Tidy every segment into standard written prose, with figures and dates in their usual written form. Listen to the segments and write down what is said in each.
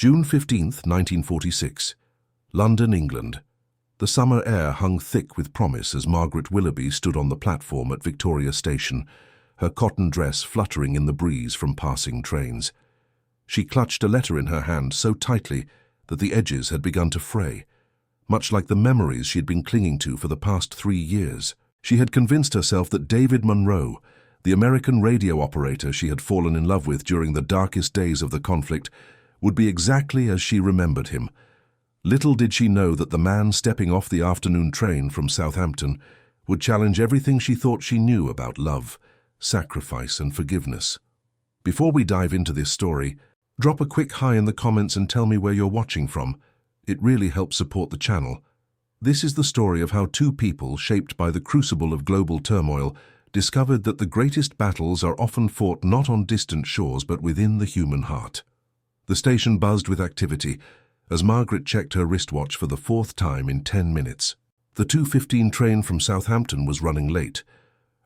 June 15, 1946. London, England. The summer air hung thick with promise as Margaret Willoughby stood on the platform at Victoria Station, her cotton dress fluttering in the breeze from passing trains. She clutched a letter in her hand so tightly that the edges had begun to fray, much like the memories she had been clinging to for the past 3 years. She had convinced herself that David Monroe, the American radio operator she had fallen in love with during the darkest days of the conflict, would be exactly as she remembered him. Little did she know that the man stepping off the afternoon train from Southampton would challenge everything she thought she knew about love, sacrifice, and forgiveness. Before we dive into this story, drop a quick hi in the comments and tell me where you're watching from. It really helps support the channel. This is the story of how two people, shaped by the crucible of global turmoil, discovered that the greatest battles are often fought not on distant shores but within the human heart. The station buzzed with activity as Margaret checked her wristwatch for the 4th time in 10 minutes. The 2:15 train from Southampton was running late.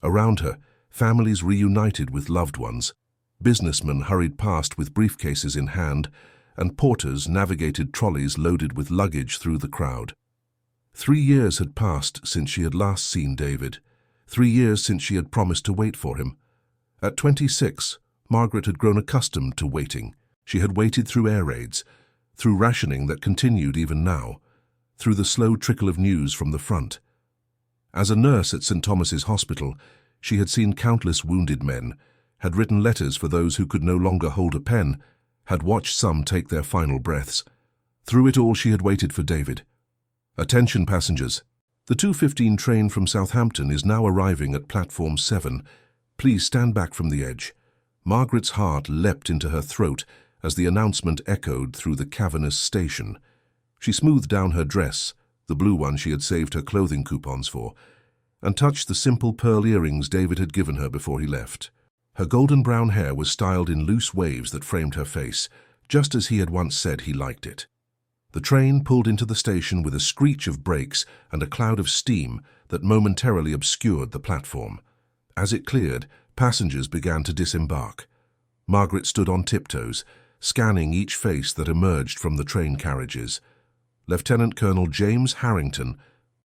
Around her, families reunited with loved ones. Businessmen hurried past with briefcases in hand, and porters navigated trolleys loaded with luggage through the crowd. 3 years had passed since she had last seen David. 3 years since she had promised to wait for him. At 26, Margaret had grown accustomed to waiting. She had waited through air raids, through rationing that continued even now, through the slow trickle of news from the front. As a nurse at St. Thomas's Hospital, she had seen countless wounded men, had written letters for those who could no longer hold a pen, had watched some take their final breaths. Through it all she had waited for David. Attention passengers. The 2:15 train from Southampton is now arriving at platform 7. Please stand back from the edge. Margaret's heart leapt into her throat as the announcement echoed through the cavernous station. She smoothed down her dress, the blue one she had saved her clothing coupons for, and touched the simple pearl earrings David had given her before he left. Her golden brown hair was styled in loose waves that framed her face, just as he had once said he liked it. The train pulled into the station with a screech of brakes and a cloud of steam that momentarily obscured the platform. As it cleared, passengers began to disembark. Margaret stood on tiptoes, scanning each face that emerged from the train carriages. Lieutenant Colonel James Harrington,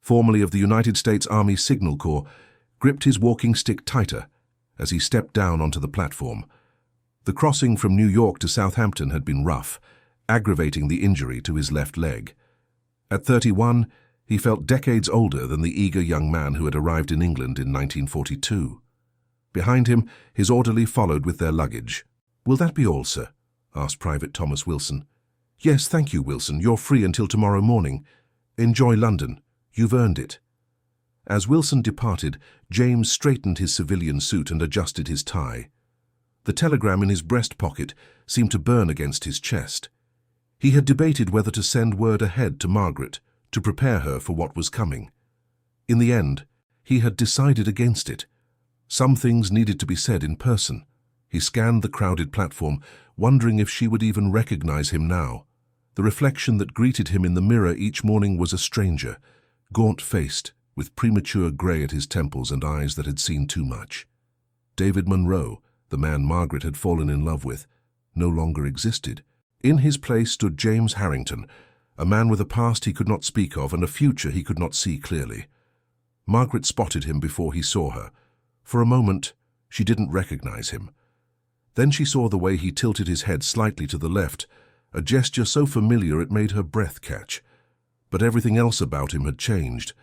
formerly of the United States Army Signal Corps, gripped his walking stick tighter as he stepped down onto the platform. The crossing from New York to Southampton had been rough, aggravating the injury to his left leg. At 31, he felt decades older than the eager young man who had arrived in England in 1942. Behind him, his orderly followed with their luggage. "Will that be all, sir?" asked Private Thomas Wilson. "Yes, thank you, Wilson. You're free until tomorrow morning. Enjoy London. You've earned it." As Wilson departed, James straightened his civilian suit and adjusted his tie. The telegram in his breast pocket seemed to burn against his chest. He had debated whether to send word ahead to Margaret to prepare her for what was coming. In the end, he had decided against it. Some things needed to be said in person. He scanned the crowded platform, wondering if she would even recognize him now. The reflection that greeted him in the mirror each morning was a stranger, gaunt-faced, with premature grey at his temples and eyes that had seen too much. David Monroe, the man Margaret had fallen in love with, no longer existed. In his place stood James Harrington, a man with a past he could not speak of and a future he could not see clearly. Margaret spotted him before he saw her. For a moment, she didn't recognize him. Then she saw the way he tilted his head slightly to the left, a gesture so familiar it made her breath catch. But everything else about him had changed.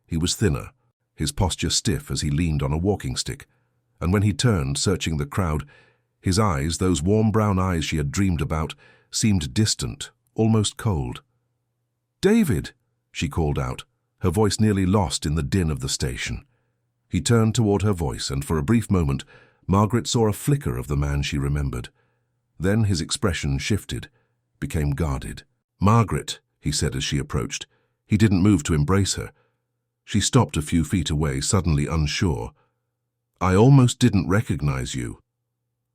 He was thinner, his posture stiff as he leaned on a walking stick, and when he turned, searching the crowd, his eyes, those warm brown eyes she had dreamed about, seemed distant, almost cold. "David!" she called out, her voice nearly lost in the din of the station. He turned toward her voice, and for a brief moment, Margaret saw a flicker of the man she remembered. Then his expression shifted, became guarded. "Margaret," he said as she approached. He didn't move to embrace her. She stopped a few feet away, suddenly unsure. "I almost didn't recognize you."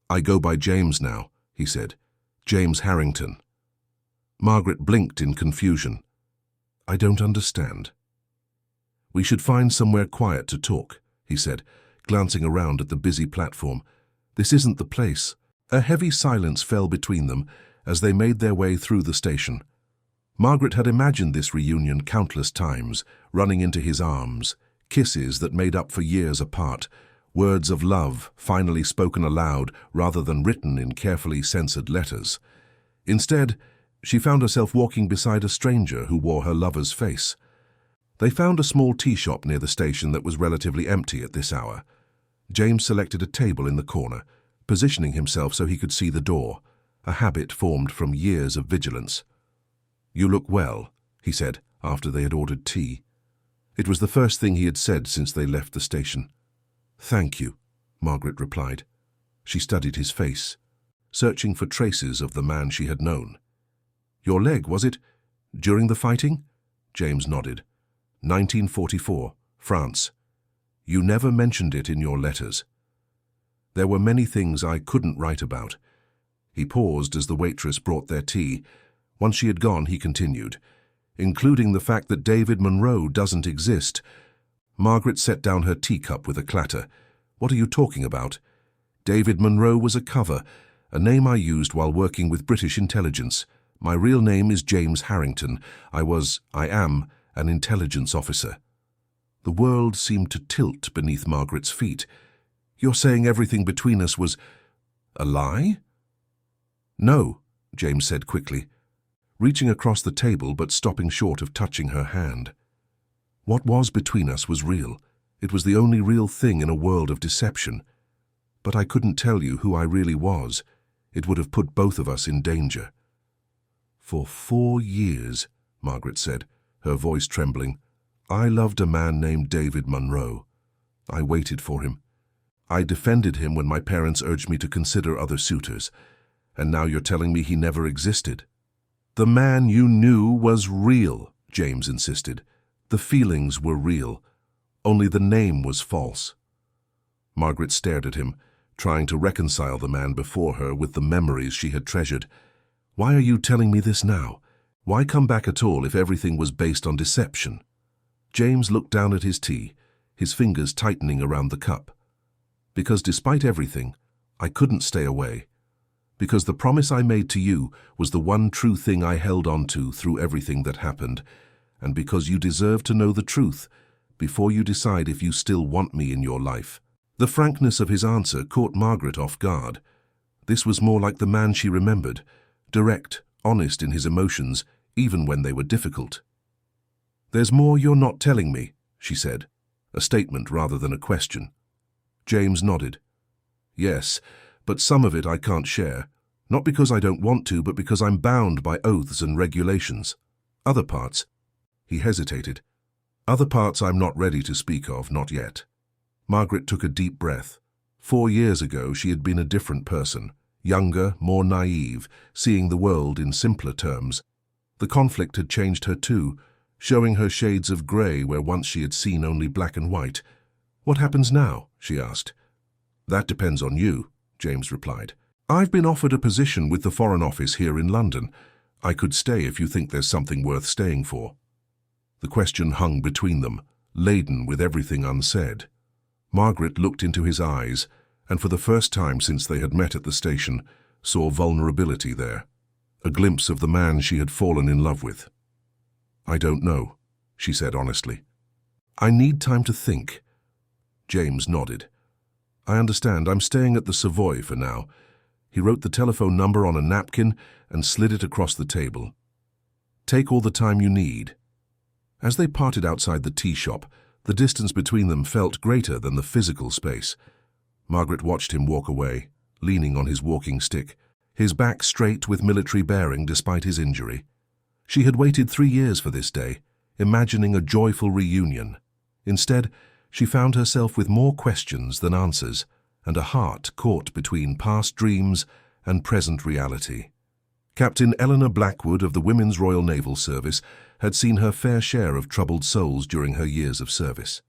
"I go by James now," he said. "James Harrington." Margaret blinked in confusion. "I don't understand." "We should find somewhere quiet to talk," he said, glancing around at the busy platform. "This isn't the place." A heavy silence fell between them as they made their way through the station. Margaret had imagined this reunion countless times, running into his arms, kisses that made up for years apart, words of love finally spoken aloud rather than written in carefully censored letters. Instead, she found herself walking beside a stranger who wore her lover's face. They found a small tea shop near the station that was relatively empty at this hour. James selected a table in the corner, positioning himself so he could see the door, a habit formed from years of vigilance. "You look well," he said after they had ordered tea. It was the first thing he had said since they left the station. "Thank you," Margaret replied. She studied his face, searching for traces of the man she had known. "Your leg, was it? During the fighting?" James nodded. 1944, France. You never mentioned it in your letters. There were many things I couldn't write about. He paused as the waitress brought their tea. Once she had gone, he continued, including the fact that David Monroe doesn't exist. Margaret set down her teacup with a clatter. "What are you talking about?" "David Monroe was a cover, a name I used while working with British intelligence. My real name is James Harrington. I am, an intelligence officer." The world seemed to tilt beneath Margaret's feet. "You're saying everything between us was a lie?" "No," James said quickly, reaching across the table but stopping short of touching her hand. "What was between us was real. It was the only real thing in a world of deception. But I couldn't tell you who I really was. It would have put both of us in danger." "For 4 years," Margaret said, her voice trembling, "I loved a man named David Monroe. I waited for him. I defended him when my parents urged me to consider other suitors. And now you're telling me he never existed?" "The man you knew was real," James insisted. "The feelings were real. Only the name was false." Margaret stared at him, trying to reconcile the man before her with the memories she had treasured. "Why are you telling me this now? Why come back at all if everything was based on deception?" James looked down at his tea, his fingers tightening around the cup. "Because despite everything, I couldn't stay away. Because the promise I made to you was the one true thing I held on to through everything that happened. And because you deserve to know the truth before you decide if you still want me in your life." The frankness of his answer caught Margaret off guard. This was more like the man she remembered, direct, honest in his emotions, even when they were difficult. "There's more you're not telling me," she said, a statement rather than a question. James nodded. "Yes, but some of it I can't share, not because I don't want to, but because I'm bound by oaths and regulations. Other parts," he hesitated, "other parts I'm not ready to speak of, not yet." Margaret took a deep breath. 4 years ago she had been a different person, younger, more naive, seeing the world in simpler terms. The conflict had changed her too, showing her shades of grey where once she had seen only black and white. "What happens now?" she asked. "That depends on you," James replied. "I've been offered a position with the Foreign Office here in London. I could stay if you think there's something worth staying for." The question hung between them, laden with everything unsaid. Margaret looked into his eyes, and for the first time since they had met at the station, saw vulnerability there, a glimpse of the man she had fallen in love with. "I don't know," she said honestly. "I need time to think." James nodded. "I understand. I'm staying at the Savoy for now." He wrote the telephone number on a napkin and slid it across the table. "Take all the time you need." As they parted outside the tea shop, the distance between them felt greater than the physical space. Margaret watched him walk away, leaning on his walking stick, his back straight with military bearing despite his injury. She had waited 3 years for this day, imagining a joyful reunion. Instead, she found herself with more questions than answers, and a heart caught between past dreams and present reality. Captain Eleanor Blackwood of the Women's Royal Naval Service had seen her fair share of troubled souls during her years of service.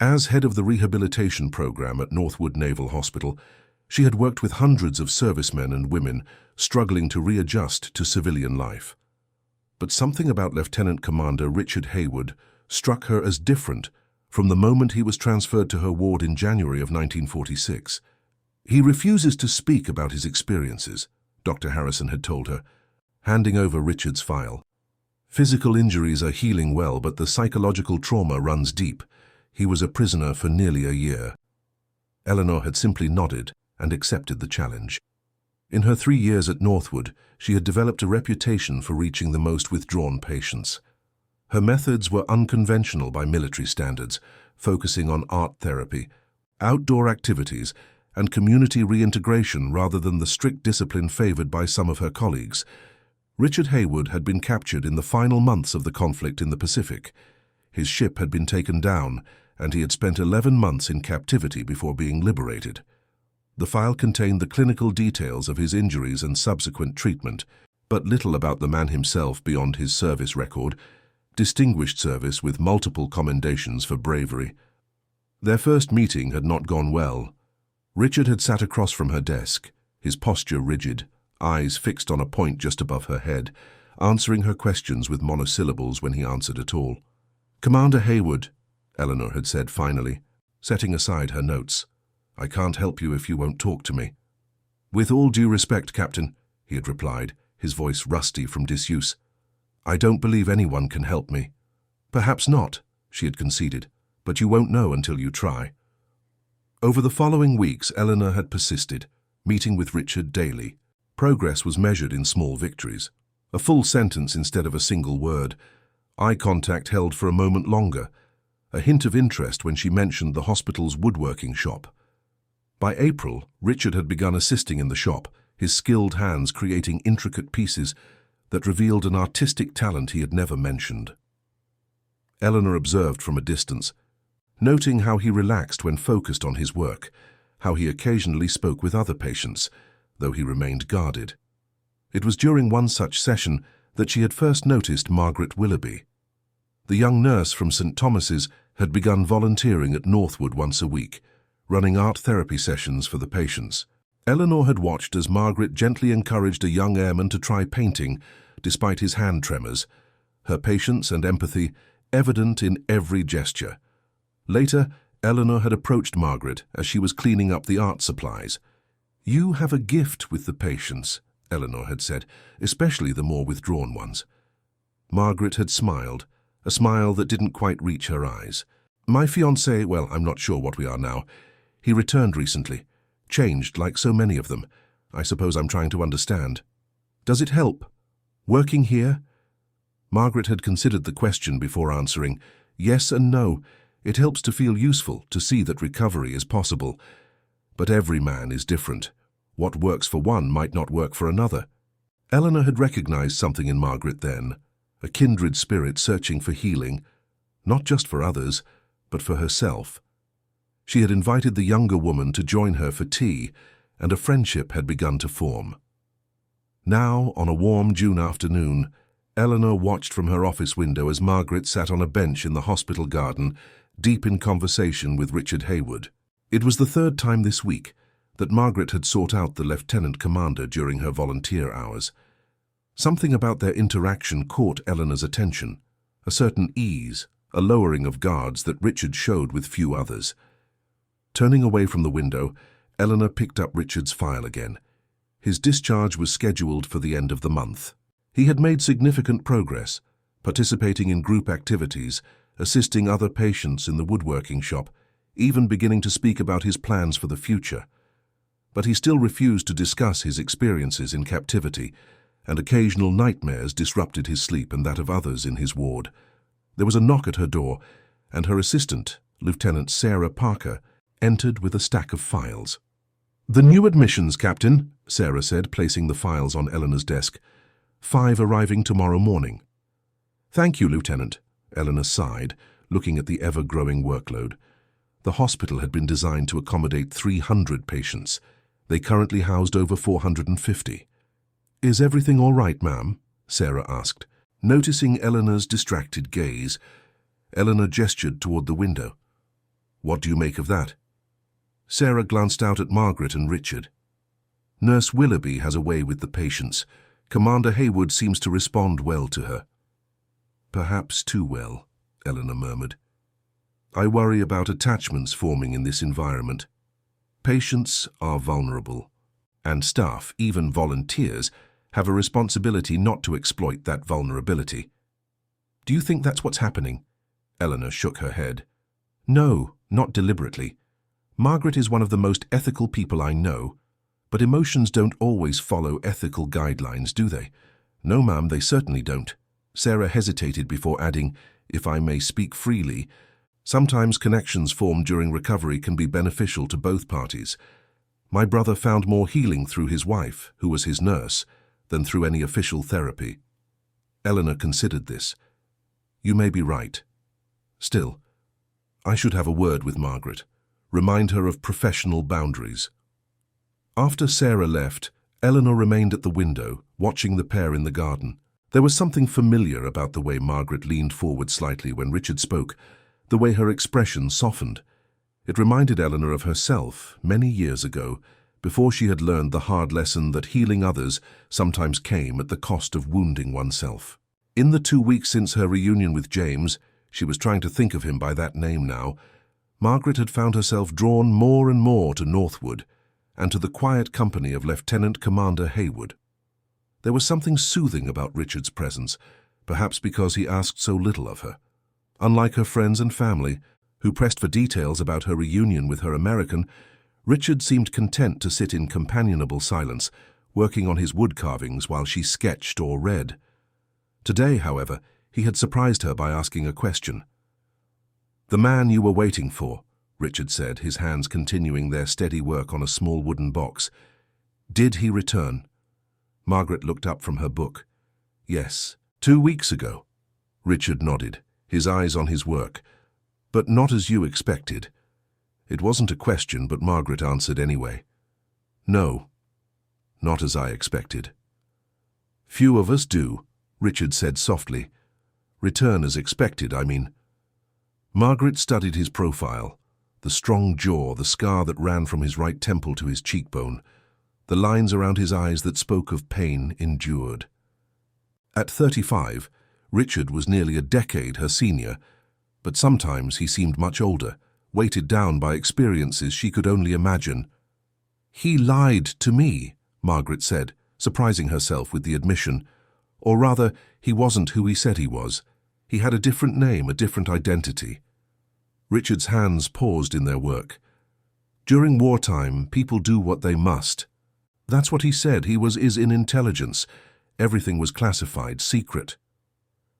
As head of the rehabilitation program at Northwood Naval Hospital, she had worked with hundreds of servicemen and women struggling to readjust to civilian life. But something about Lieutenant Commander Richard Hayward struck her as different from the moment he was transferred to her ward in January of 1946. He refuses to speak about his experiences, Dr. Harrison had told her, handing over Richard's file. Physical injuries are healing well, but the psychological trauma runs deep. He was a prisoner for nearly a year. Eleanor had simply nodded and accepted the challenge. In her 3 years at Northwood, she had developed a reputation for reaching the most withdrawn patients. Her methods were unconventional by military standards, focusing on art therapy, outdoor activities, and community reintegration rather than the strict discipline favored by some of her colleagues. Richard Hayward had been captured in the final months of the conflict in the Pacific. His ship had been taken down, and he had spent 11 months in captivity before being liberated. The file contained the clinical details of his injuries and subsequent treatment, but little about the man himself beyond his service record, distinguished service with multiple commendations for bravery. Their first meeting had not gone well. Richard had sat across from her desk, his posture rigid, eyes fixed on a point just above her head, answering her questions with monosyllables when he answered at all. "Commander Hayward," Eleanor had said finally, setting aside her notes. "I can't help you if you won't talk to me." "With all due respect, Captain," he had replied, his voice rusty from disuse. "I don't believe anyone can help me." "Perhaps not," she had conceded, "but you won't know until you try." Over the following weeks, Eleanor had persisted, meeting with Richard daily. Progress was measured in small victories. A full sentence instead of a single word. Eye contact held for a moment longer. A hint of interest when she mentioned the hospital's woodworking shop. By April, Richard had begun assisting in the shop, his skilled hands creating intricate pieces that revealed an artistic talent he had never mentioned. Eleanor observed from a distance, noting how he relaxed when focused on his work, how he occasionally spoke with other patients, though he remained guarded. It was during one such session that she had first noticed Margaret Willoughby. The young nurse from St. Thomas's had begun volunteering at Northwood once a week, running art therapy sessions for the patients. Eleanor had watched as Margaret gently encouraged a young airman to try painting, despite his hand tremors, her patience and empathy evident in every gesture. Later, Eleanor had approached Margaret as she was cleaning up the art supplies. "You have a gift with the patients," Eleanor had said, "especially the more withdrawn ones." Margaret had smiled, a smile that didn't quite reach her eyes. "My fiancé, well, I'm not sure what we are now. He returned recently, changed like so many of them. I suppose I'm trying to understand. Does it help? Working here?" Margaret had considered the question before answering. "Yes and no. It helps to feel useful, to see that recovery is possible. But every man is different. What works for one might not work for another." Eleanor had recognized something in Margaret then, a kindred spirit searching for healing, not just for others, but for herself. She had invited the younger woman to join her for tea, and a friendship had begun to form. Now, on a warm June afternoon, Eleanor watched from her office window as Margaret sat on a bench in the hospital garden, deep in conversation with Richard Hayward. It was the third time this week that Margaret had sought out the lieutenant commander during her volunteer hours. Something about their interaction caught Eleanor's attention, a certain ease, a lowering of guards that Richard showed with few others. Turning away from the window, Eleanor picked up Richard's file again. His discharge was scheduled for the end of the month. He had made significant progress, participating in group activities, assisting other patients in the woodworking shop, even beginning to speak about his plans for the future. But he still refused to discuss his experiences in captivity, and occasional nightmares disrupted his sleep and that of others in his ward. There was a knock at her door, and her assistant, Lieutenant Sarah Parker, entered with a stack of files. "The new admissions, Captain," Sarah said, placing the files on Eleanor's desk. 5 arriving tomorrow morning." "Thank you, Lieutenant," Eleanor sighed, looking at the ever-growing workload. The hospital had been designed to accommodate 300 patients. They currently housed over 450. "Is everything all right, ma'am?" Sarah asked. Noticing Eleanor's distracted gaze, Eleanor gestured toward the window. "What do you make of that?" Sarah glanced out at Margaret and Richard. "Nurse Willoughby has a way with the patients. Commander Hayward seems to respond well to her." "Perhaps too well," Eleanor murmured. "I worry about attachments forming in this environment. Patients are vulnerable." and staff, even volunteers, have a responsibility not to exploit that vulnerability. Do you think that's what's happening? Eleanor shook her head. No, not deliberately. Margaret is one of the most ethical people I know, but emotions don't always follow ethical guidelines, do they? No, ma'am, they certainly don't. Sarah hesitated before adding, if I may speak freely, sometimes connections formed during recovery can be beneficial to both parties. My brother found more healing through his wife, who was his nurse, than through any official therapy. Eleanor considered this. You may be right. Still, I should have a word with Margaret, remind her of professional boundaries. After Sarah left, Eleanor remained at the window, watching the pair in the garden. There was something familiar about the way Margaret leaned forward slightly when Richard spoke, the way her expression softened. It reminded Eleanor of herself, many years ago, before she had learned the hard lesson that healing others sometimes came at the cost of wounding oneself. In the 2 weeks since her reunion with James, she was trying to think of him by that name now, Margaret had found herself drawn more and more to Northwood and to the quiet company of Lieutenant Commander Haywood. There was something soothing about Richard's presence, perhaps because he asked so little of her. Unlike her friends and family, who pressed for details about her reunion with her American, Richard seemed content to sit in companionable silence, working on his wood carvings while she sketched or read. Today, however, he had surprised her by asking a question. "The man you were waiting for," Richard said, his hands continuing their steady work on a small wooden box. "Did he return?" Margaret looked up from her book. "Yes, 2 weeks ago." Richard nodded, his eyes on his work. "But not as you expected." It wasn't a question, but Margaret answered anyway. "No, not as I expected." "Few of us do," Richard said softly. "Return as expected, I mean." Margaret studied his profile, the strong jaw, the scar that ran from his right temple to his cheekbone, the lines around his eyes that spoke of pain endured. At 35, Richard was nearly a decade her senior, but sometimes he seemed much older, weighted down by experiences she could only imagine. "He lied to me," Margaret said, surprising herself with the admission. Or rather, he wasn't who he said he was. He had a different name, a different identity. Richard's hands paused in their work. "During wartime, people do what they must." That's what he said. He is in intelligence. Everything was classified, secret.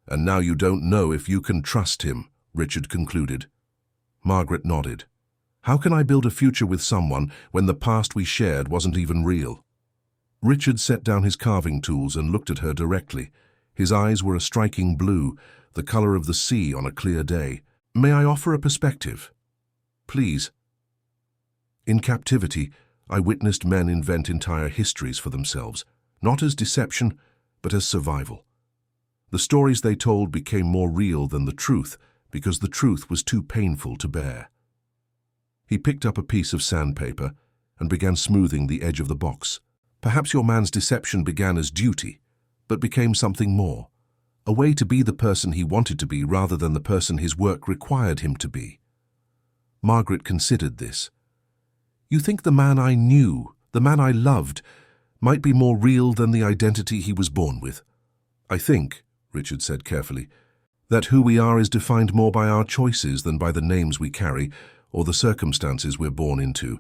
"And now you don't know if you can trust him," Richard concluded. Margaret nodded. "How can I build a future with someone when the past we shared wasn't even real?" Richard set down his carving tools and looked at her directly. His eyes were a striking blue, the color of the sea on a clear day. "May I offer a perspective?" "Please." "In captivity, I witnessed men invent entire histories for themselves, not as deception, but as survival. The stories they told became more real than the truth, because the truth was too painful to bear." He picked up a piece of sandpaper and began smoothing the edge of the box. "Perhaps your man's deception began as duty, but became something more, a way to be the person he wanted to be rather than the person his work required him to be." Margaret considered this. "You think the man I knew, the man I loved, might be more real than the identity he was born with?" "I think," Richard said carefully, "that who we are is defined more by our choices than by the names we carry or the circumstances we're born into.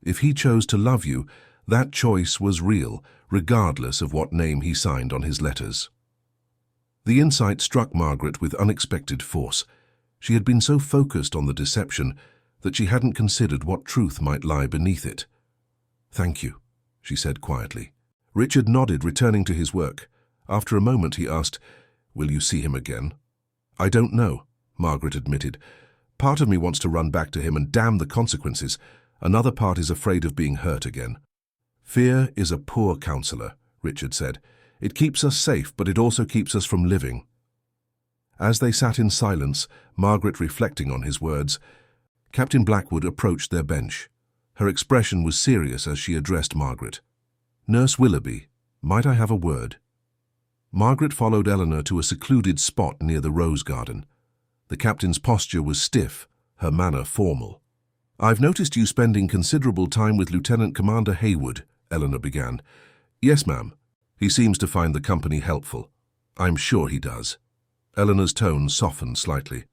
If he chose to love you, that choice was real, regardless of what name he signed on his letters." The insight struck Margaret with unexpected force. She had been so focused on the deception that she hadn't considered what truth might lie beneath it. "Thank you," she said quietly. Richard nodded, returning to his work. After a moment he asked, "Will you see him again?" "I don't know," Margaret admitted. "Part of me wants to run back to him and damn the consequences. Another part is afraid of being hurt again." "Fear is a poor counselor," Richard said. "It keeps us safe, but it also keeps us from living." As they sat in silence, Margaret reflecting on his words, Captain Blackwood approached their bench. Her expression was serious as she addressed Margaret. "Nurse Willoughby, might I have a word?" Margaret followed Eleanor to a secluded spot near the rose garden. The captain's posture was stiff, her manner formal. "I've noticed you spending considerable time with Lieutenant Commander Haywood," Eleanor began. Yes, ma'am. He seems to find the company helpful. I'm sure he does. Eleanor's tone softened slightly.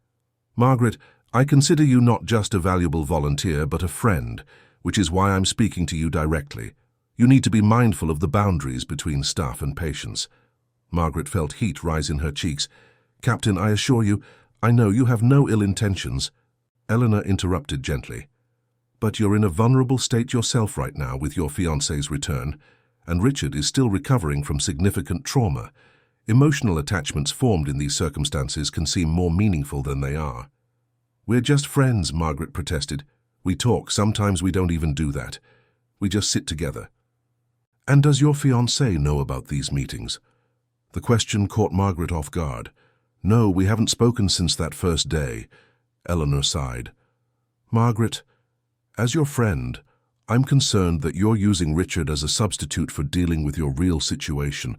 Margaret, I consider you not just a valuable volunteer, but a friend, which is why I'm speaking to you directly. You need to be mindful of the boundaries between staff and patients. Margaret felt heat rise in her cheeks. Captain, I assure you, I know you have no ill intentions. Eleanor interrupted gently. But you're in a vulnerable state yourself right now with your fiancé's return, and Richard is still recovering from significant trauma. Emotional attachments formed in these circumstances can seem more meaningful than they are. We're just friends, Margaret protested. We talk, sometimes we don't even do that. We just sit together. And does your fiancé know about these meetings? The question caught Margaret off guard. No, we haven't spoken since that first day. Eleanor sighed. Margaret, as your friend, I'm concerned that you're using Richard as a substitute for dealing with your real situation.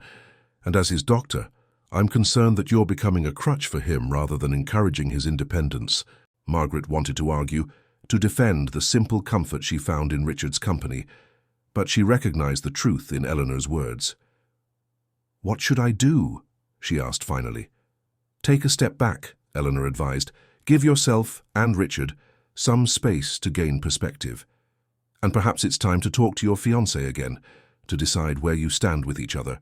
And as his doctor, I'm concerned that you're becoming a crutch for him rather than encouraging his independence. Margaret wanted to argue, to defend the simple comfort she found in Richard's company, but she recognized the truth in Eleanor's words. What should I do? She asked finally. Take a step back, Eleanor advised. Give yourself, and Richard, some space to gain perspective. And perhaps it's time to talk to your fiancé again, to decide where you stand with each other.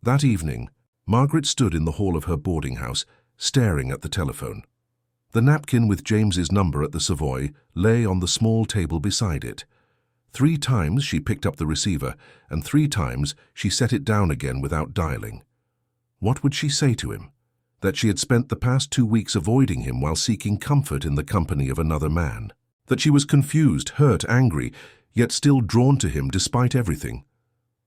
That evening, Margaret stood in the hall of her boarding house, staring at the telephone. The napkin with James's number at the Savoy lay on the small table beside it. 3 times she picked up the receiver, and 3 times she set it down again without dialing. What would she say to him? That she had spent the past 2 weeks avoiding him while seeking comfort in the company of another man. That she was confused, hurt, angry, yet still drawn to him despite everything.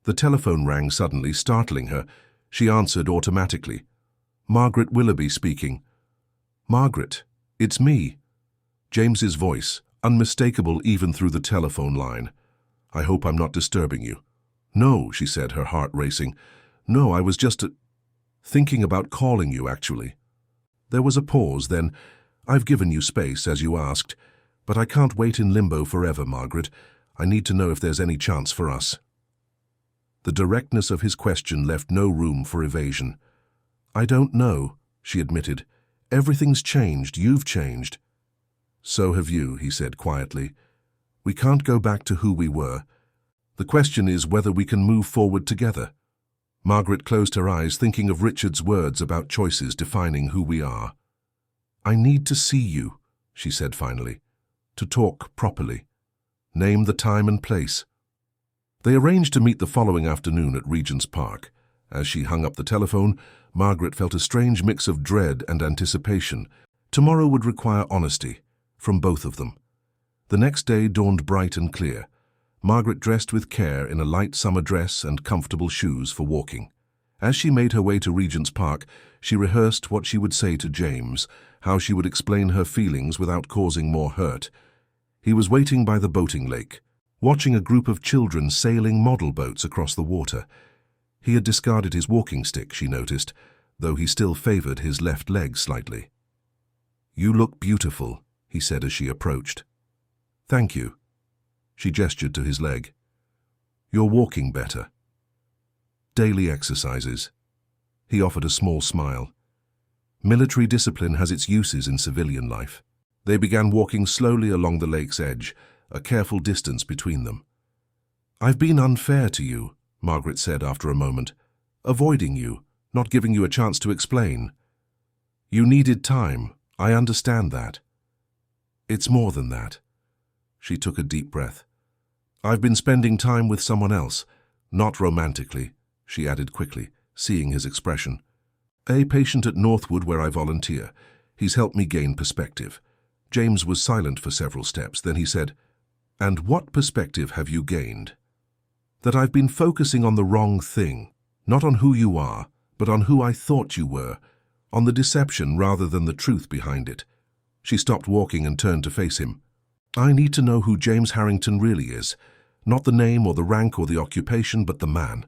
The telephone rang suddenly, startling her. She answered automatically. Margaret Willoughby speaking. Margaret, it's me. James's voice, unmistakable even through the telephone line. I hope I'm not disturbing you. No, she said, her heart racing. No, I was just thinking about calling you, actually. There was a pause, then, I've given you space, as you asked, but I can't wait in limbo forever, Margaret. I need to know if there's any chance for us. The directness of his question left no room for evasion. I don't know, she admitted. Everything's changed, you've changed. So have you, he said quietly. We can't go back to who we were. The question is whether we can move forward together. Margaret closed her eyes, thinking of Richard's words about choices defining who we are. I need to see you, she said finally, to talk properly. Name the time and place. They arranged to meet the following afternoon at Regent's Park. As she hung up the telephone, Margaret felt a strange mix of dread and anticipation. Tomorrow would require honesty, from both of them. The next day dawned bright and clear. Margaret dressed with care in a light summer dress and comfortable shoes for walking. As she made her way to Regent's Park, she rehearsed what she would say to James, how she would explain her feelings without causing more hurt. He was waiting by the boating lake, watching a group of children sailing model boats across the water. He had discarded his walking stick, she noticed, though he still favored his left leg slightly. You look beautiful, he said as she approached. Thank you. She gestured to his leg. You're walking better. Daily exercises. He offered a small smile. Military discipline has its uses in civilian life. They began walking slowly along the lake's edge, a careful distance between them. I've been unfair to you, Margaret said after a moment, avoiding you, not giving you a chance to explain. You needed time, I understand that. It's more than that. She took a deep breath. I've been spending time with someone else, not romantically, she added quickly, seeing his expression. A patient at Northwood where I volunteer. He's helped me gain perspective. James was silent for several steps, then he said, And what perspective have you gained? That I've been focusing on the wrong thing, not on who you are, but on who I thought you were, on the deception rather than the truth behind it. She stopped walking and turned to face him. I need to know who James Harrington really is, not the name or the rank or the occupation, but the man.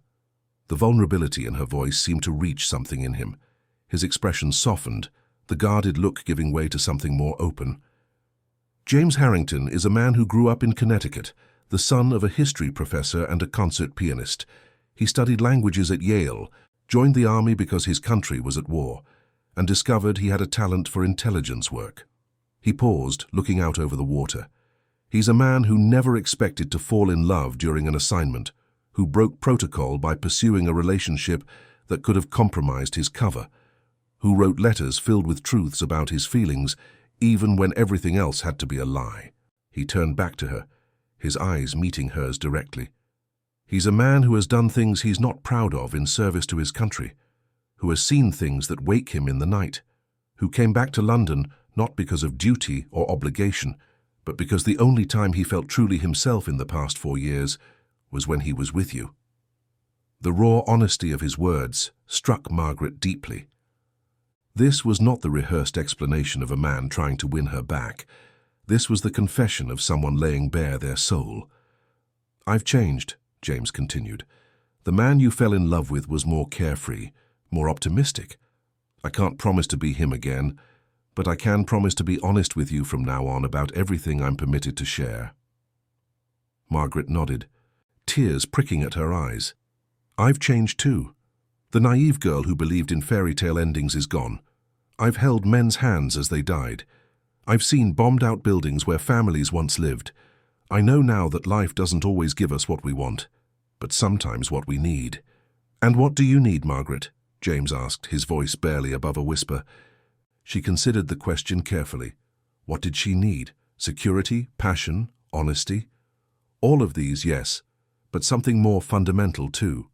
The vulnerability in her voice seemed to reach something in him. His expression softened, the guarded look giving way to something more open. James Harrington is a man who grew up in Connecticut, the son of a history professor and a concert pianist. He studied languages at Yale, joined the army because his country was at war, and discovered he had a talent for intelligence work. He paused, looking out over the water. He's a man who never expected to fall in love during an assignment, who broke protocol by pursuing a relationship that could have compromised his cover, who wrote letters filled with truths about his feelings, even when everything else had to be a lie. He turned back to her, his eyes meeting hers directly. He's a man who has done things he's not proud of in service to his country, who has seen things that wake him in the night, who came back to London not because of duty or obligation, but because the only time he felt truly himself in the past 4 years was when he was with you. The raw honesty of his words struck Margaret deeply. This was not the rehearsed explanation of a man trying to win her back. This was the confession of someone laying bare their soul. "I've changed," James continued. "The man you fell in love with was more carefree, more optimistic. I can't promise to be him again, but I can promise to be honest with you from now on about everything I'm permitted to share." Margaret nodded, tears pricking at her eyes. "I've changed too. The naive girl who believed in fairy tale endings is gone. I've held men's hands as they died. I've seen bombed-out buildings where families once lived. I know now that life doesn't always give us what we want, but sometimes what we need." "And what do you need, Margaret?" James asked, his voice barely above a whisper. She considered the question carefully. What did she need? Security, passion, honesty? All of these, yes, but something more fundamental too.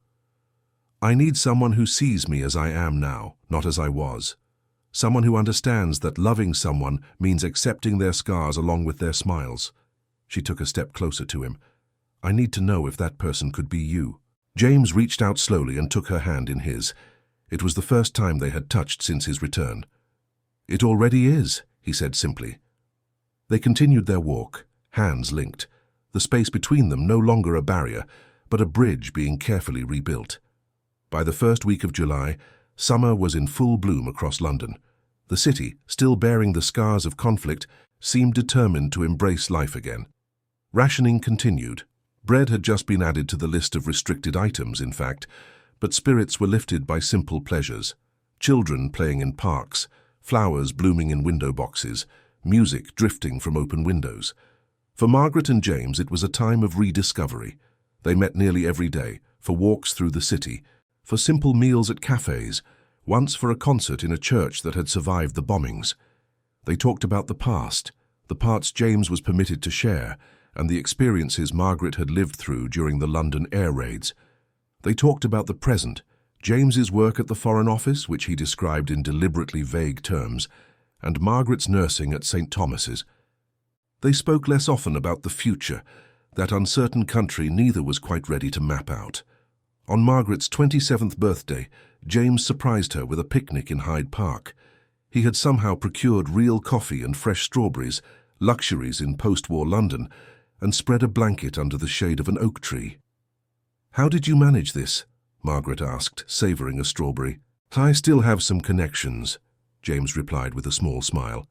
"I need someone who sees me as I am now, not as I was. Someone who understands that loving someone means accepting their scars along with their smiles." She took a step closer to him. "I need to know if that person could be you." James reached out slowly and took her hand in his. It was the first time they had touched since his return. "It already is," he said simply. They continued their walk, hands linked, the space between them no longer a barrier, but a bridge being carefully rebuilt. By the first week of July, summer was in full bloom across London. The city, still bearing the scars of conflict, seemed determined to embrace life again. Rationing continued. Bread had just been added to the list of restricted items, in fact, but spirits were lifted by simple pleasures. Children playing in parks, flowers blooming in window boxes, music drifting from open windows. For Margaret and James, it was a time of rediscovery. They met nearly every day, for walks through the city, for simple meals at cafes, once for a concert in a church that had survived the bombings. They talked about the past, the parts James was permitted to share, and the experiences Margaret had lived through during the London air raids. They talked about the present, James's work at the Foreign Office, which he described in deliberately vague terms, and Margaret's nursing at St. Thomas's. They spoke less often about the future, that uncertain country neither was quite ready to map out. On Margaret's 27th birthday, James surprised her with a picnic in Hyde Park. He had somehow procured real coffee and fresh strawberries, luxuries in post-war London, and spread a blanket under the shade of an oak tree. "How did you manage this?" Margaret asked, savouring a strawberry. "I still have some connections," James replied with a small smile.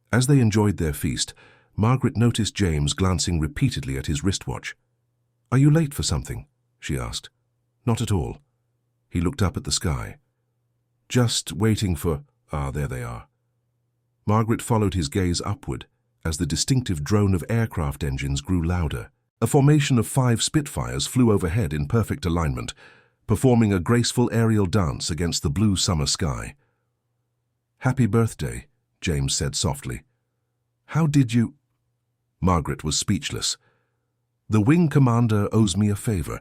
As they enjoyed their feast, Margaret noticed James glancing repeatedly at his wristwatch. "Are you late for something?" she asked. "Not at all." He looked up at the sky. "Just waiting for—" "Ah, there they are." Margaret followed his gaze upward as the distinctive drone of aircraft engines grew louder. A formation of 5 Spitfires flew overhead in perfect alignment, performing a graceful aerial dance against the blue summer sky. "Happy birthday," James said softly. "How did you—" Margaret was speechless. "The wing commander owes me a favor.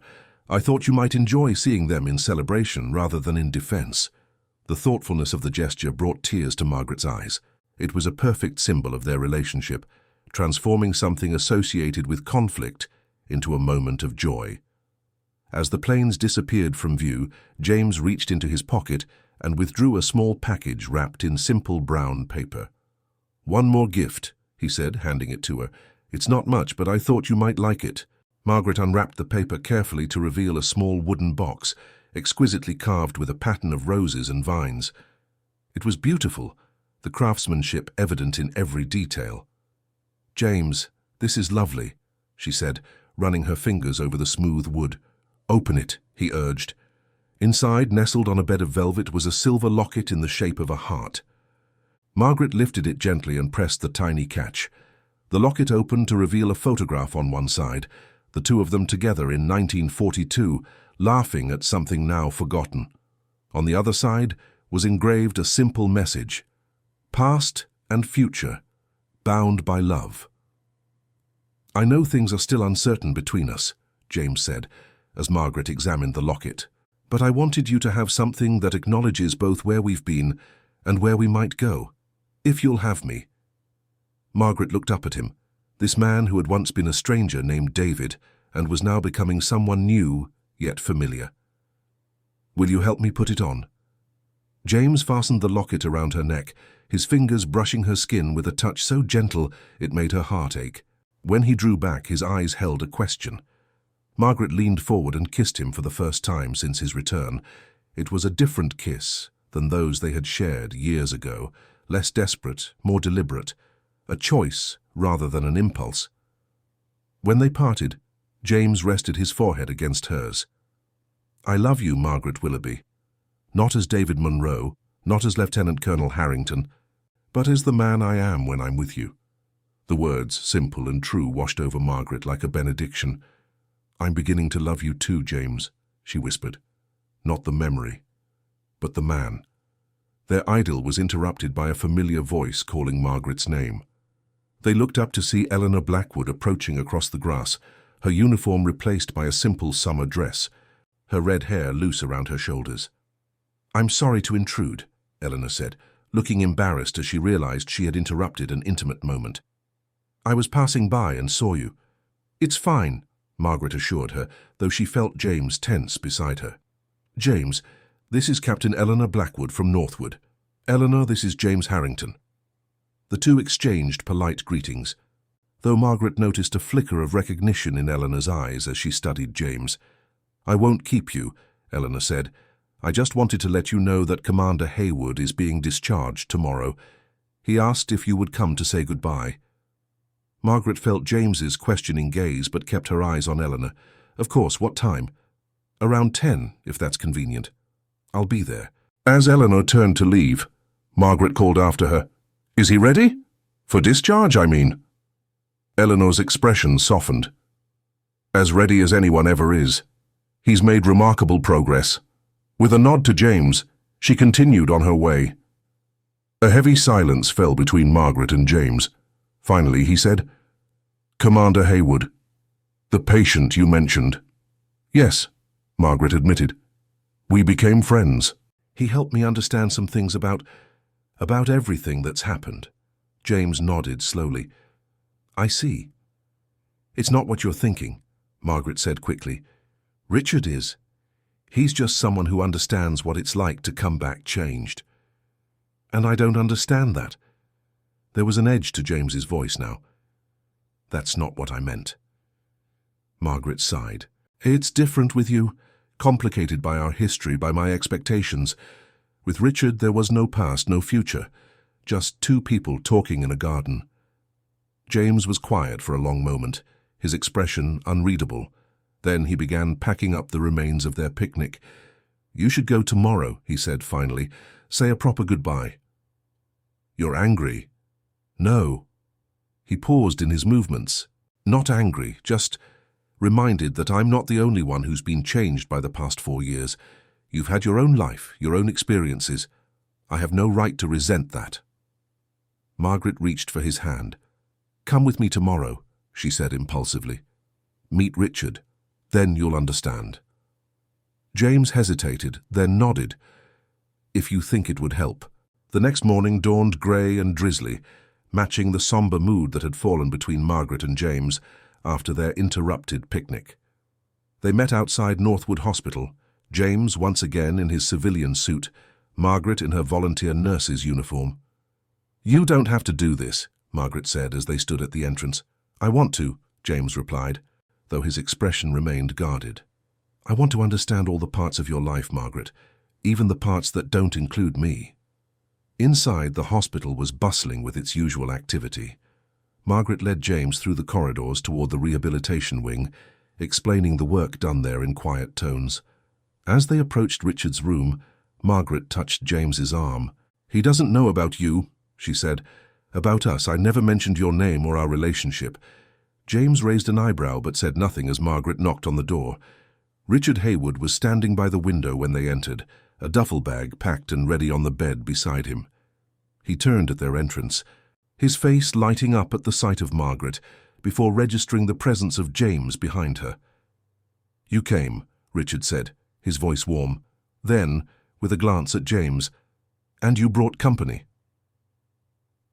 I thought you might enjoy seeing them in celebration rather than in defense." The thoughtfulness of the gesture brought tears to Margaret's eyes. It was a perfect symbol of their relationship, transforming something associated with conflict into a moment of joy. As the planes disappeared from view, James reached into his pocket and withdrew a small package wrapped in simple brown paper. "One more gift," he said, handing it to her. "It's not much, but I thought you might like it." Margaret unwrapped the paper carefully to reveal a small wooden box, exquisitely carved with a pattern of roses and vines. It was beautiful, the craftsmanship evident in every detail. "James, this is lovely," she said, running her fingers over the smooth wood. "Open it," he urged. Inside, nestled on a bed of velvet, was a silver locket in the shape of a heart. Margaret lifted it gently and pressed the tiny catch. The locket opened to reveal a photograph on one side, the two of them together in 1942, laughing at something now forgotten. On the other side was engraved a simple message: past and future, bound by love. "I know things are still uncertain between us," James said, as Margaret examined the locket. "But I wanted you to have something that acknowledges both where we've been and where we might go, if you'll have me." Margaret looked up at him, this man who had once been a stranger named David and was now becoming someone new yet familiar. "Will you help me put it on?" James fastened the locket around her neck, his fingers brushing her skin with a touch so gentle it made her heart ache. When he drew back, his eyes held a question. Margaret leaned forward and kissed him for the first time since his return. It was a different kiss than those they had shared years ago, less desperate, more deliberate, a choice rather than an impulse. When they parted, James rested his forehead against hers. "I love you, Margaret Willoughby. Not as David Munro, not as Lieutenant Colonel Harrington, but as the man I am when I'm with you." The words, simple and true, washed over Margaret like a benediction. "I'm beginning to love you too, James," she whispered. "Not the memory, but the man." Their idyll was interrupted by a familiar voice calling Margaret's name. They looked up to see Eleanor Blackwood approaching across the grass, her uniform replaced by a simple summer dress, her red hair loose around her shoulders. "I'm sorry to intrude," Eleanor said, looking embarrassed as she realized she had interrupted an intimate moment. "I was passing by and saw you." "It's fine," Margaret assured her, though she felt James tense beside her. "James, this is Captain Eleanor Blackwood from Northwood. Eleanor, this is James Harrington." The two exchanged polite greetings, though Margaret noticed a flicker of recognition in Eleanor's eyes as she studied James. "I won't keep you," Eleanor said. "I just wanted to let you know that Commander Haywood is being discharged tomorrow. He asked if you would come to say goodbye." Margaret felt James's questioning gaze but kept her eyes on Eleanor. "Of course, what time?" "Around 10, if that's convenient." "I'll be there." As Eleanor turned to leave, Margaret called after her, "Is he ready? For discharge, I mean." Eleanor's expression softened. "As ready as anyone ever is. He's made remarkable progress." With a nod to James, she continued on her way. A heavy silence fell between Margaret and James. Finally, he said, "Commander Haywood, the patient you mentioned." "Yes," Margaret admitted. "We became friends." "He helped me understand some things about everything that's happened." James nodded slowly. "I see." "It's not what you're thinking," Margaret said quickly. "Richard is. He's just someone who understands what it's like to come back changed. And I don't understand that." There was an edge to James's voice now. "That's not what I meant." Margaret sighed. "It's different with you, complicated by our history, by my expectations. With Richard there was no past, no future, just two people talking in a garden." James was quiet for a long moment, his expression unreadable. Then he began packing up the remains of their picnic. "You should go tomorrow," he said finally. "Say a proper goodbye." "You're angry?" "No." He paused in his movements. "Not angry, just reminded that I'm not the only one who's been changed by the past 4 years. You've had your own life, your own experiences. I have no right to resent that." Margaret reached for his hand. "Come with me tomorrow," she said impulsively. "Meet Richard. Then you'll understand." James hesitated, then nodded. "If you think it would help." The next morning dawned grey and drizzly, matching the somber mood that had fallen between Margaret and James after their interrupted picnic. They met outside Northwood Hospital, James once again in his civilian suit, Margaret in her volunteer nurse's uniform. "You don't have to do this," Margaret said as they stood at the entrance. "I want to," James replied, though his expression remained guarded. "I want to understand all the parts of your life, Margaret, even the parts that don't include me." Inside, the hospital was bustling with its usual activity. Margaret led James through the corridors toward the rehabilitation wing, explaining the work done there in quiet tones. As they approached Richard's room, Margaret touched James's arm. "He doesn't know about you," she said. "About us, I never mentioned your name or our relationship." James raised an eyebrow but said nothing as Margaret knocked on the door. Richard Hayward was standing by the window when they entered, a duffel bag packed and ready on the bed beside him. He turned at their entrance, his face lighting up at the sight of Margaret, before registering the presence of James behind her. "You came," Richard said, his voice warm. Then, with a glance at James, "And you brought company."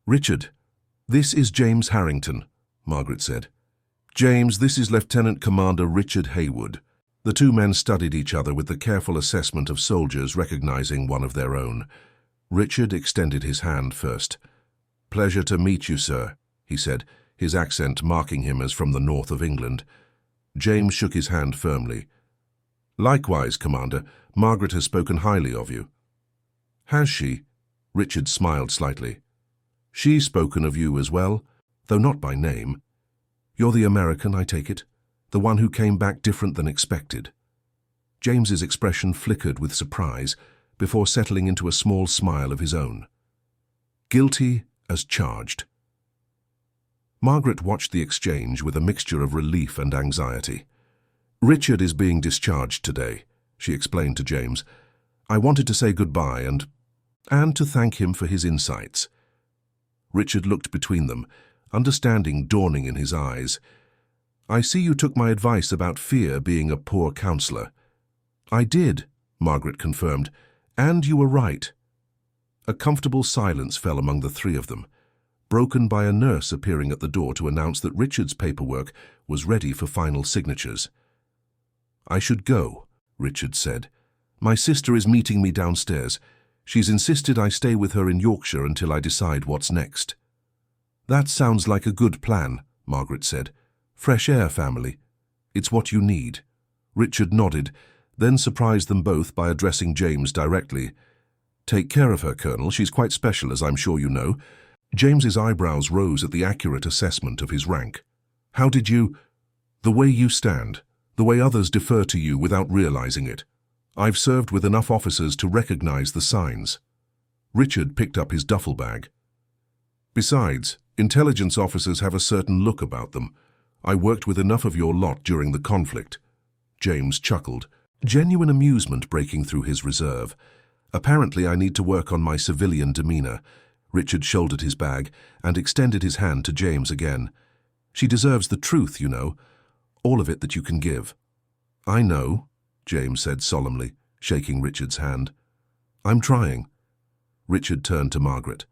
"Richard, this is James Harrington," Margaret said. "James, this is Lieutenant Commander Richard Hayward." The two men studied each other with the careful assessment of soldiers recognizing one of their own. Richard extended his hand first. "Pleasure to meet you, sir," he said, his accent marking him as from the north of England. James shook his hand firmly. "Likewise, Commander, Margaret has spoken highly of you." "Has she?" Richard smiled slightly. "She's spoken of you as well, though not by name. You're the American, I take it? The one who came back different than expected." James's expression flickered with surprise before settling into a small smile of his own. "Guilty as charged." Margaret watched the exchange with a mixture of relief and anxiety. "Richard is being discharged today," she explained to James. "I wanted to say goodbye and to thank him for his insights." Richard looked between them, understanding dawning in his eyes. "I see you took my advice about fear being a poor counselor." "I did," Margaret confirmed, "and you were right." A comfortable silence fell among the three of them, broken by a nurse appearing at the door to announce that Richard's paperwork was ready for final signatures. "I should go," Richard said. "My sister is meeting me downstairs. She's insisted I stay with her in Yorkshire until I decide what's next." "That sounds like a good plan," Margaret said. "Fresh air, family. It's what you need." Richard nodded, then surprised them both by addressing James directly. "Take care of her, Colonel. She's quite special, as I'm sure you know." James's eyebrows rose at the accurate assessment of his rank. "How did you—" "The way you stand, the way others defer to you without realizing it. I've served with enough officers to recognize the signs." Richard picked up his duffel bag. "Besides, intelligence officers have a certain look about them. I worked with enough of your lot during the conflict." James chuckled, genuine amusement breaking through his reserve. "Apparently I need to work on my civilian demeanor." Richard shouldered his bag and extended his hand to James again. "She deserves the truth, you know. All of it that you can give." "I know," James said solemnly, shaking Richard's hand. "I'm trying." Richard turned to Margaret.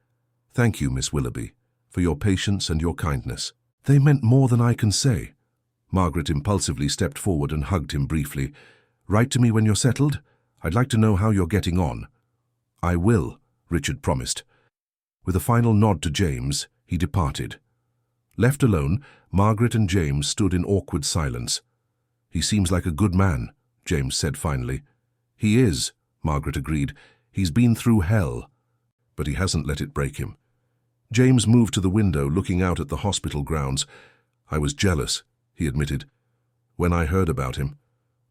"Thank you, Miss Willoughby, for your patience and your kindness. They meant more than I can say." Margaret impulsively stepped forward and hugged him briefly. "Write to me when you're settled. I'd like to know how you're getting on." "I will," Richard promised. With a final nod to James, he departed. Left alone, Margaret and James stood in awkward silence. "He seems like a good man," James said finally. "He is," Margaret agreed. "He's been through hell, but he hasn't let it break him." James moved to the window, looking out at the hospital grounds. "I was jealous," he admitted, "when I heard about him.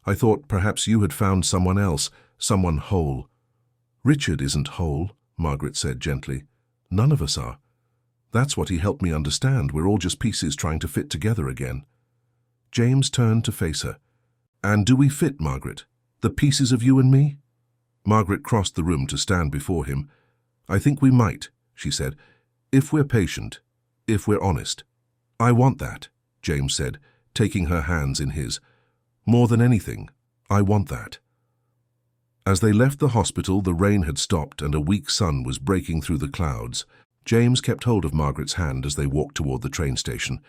I thought perhaps you had found someone else, someone whole." "Richard isn't whole," Margaret said gently. "None of us are. That's what he helped me understand. We're all just pieces trying to fit together again." James turned to face her. "And do we fit, Margaret? The pieces of you and me?" Margaret crossed the room to stand before him. "I think we might," she said. "If we're patient, if we're honest." "I want that," James said, taking her hands in his. "More than anything, I want that." As they left the hospital, the rain had stopped and a weak sun was breaking through the clouds. James kept hold of Margaret's hand as they walked toward the train station.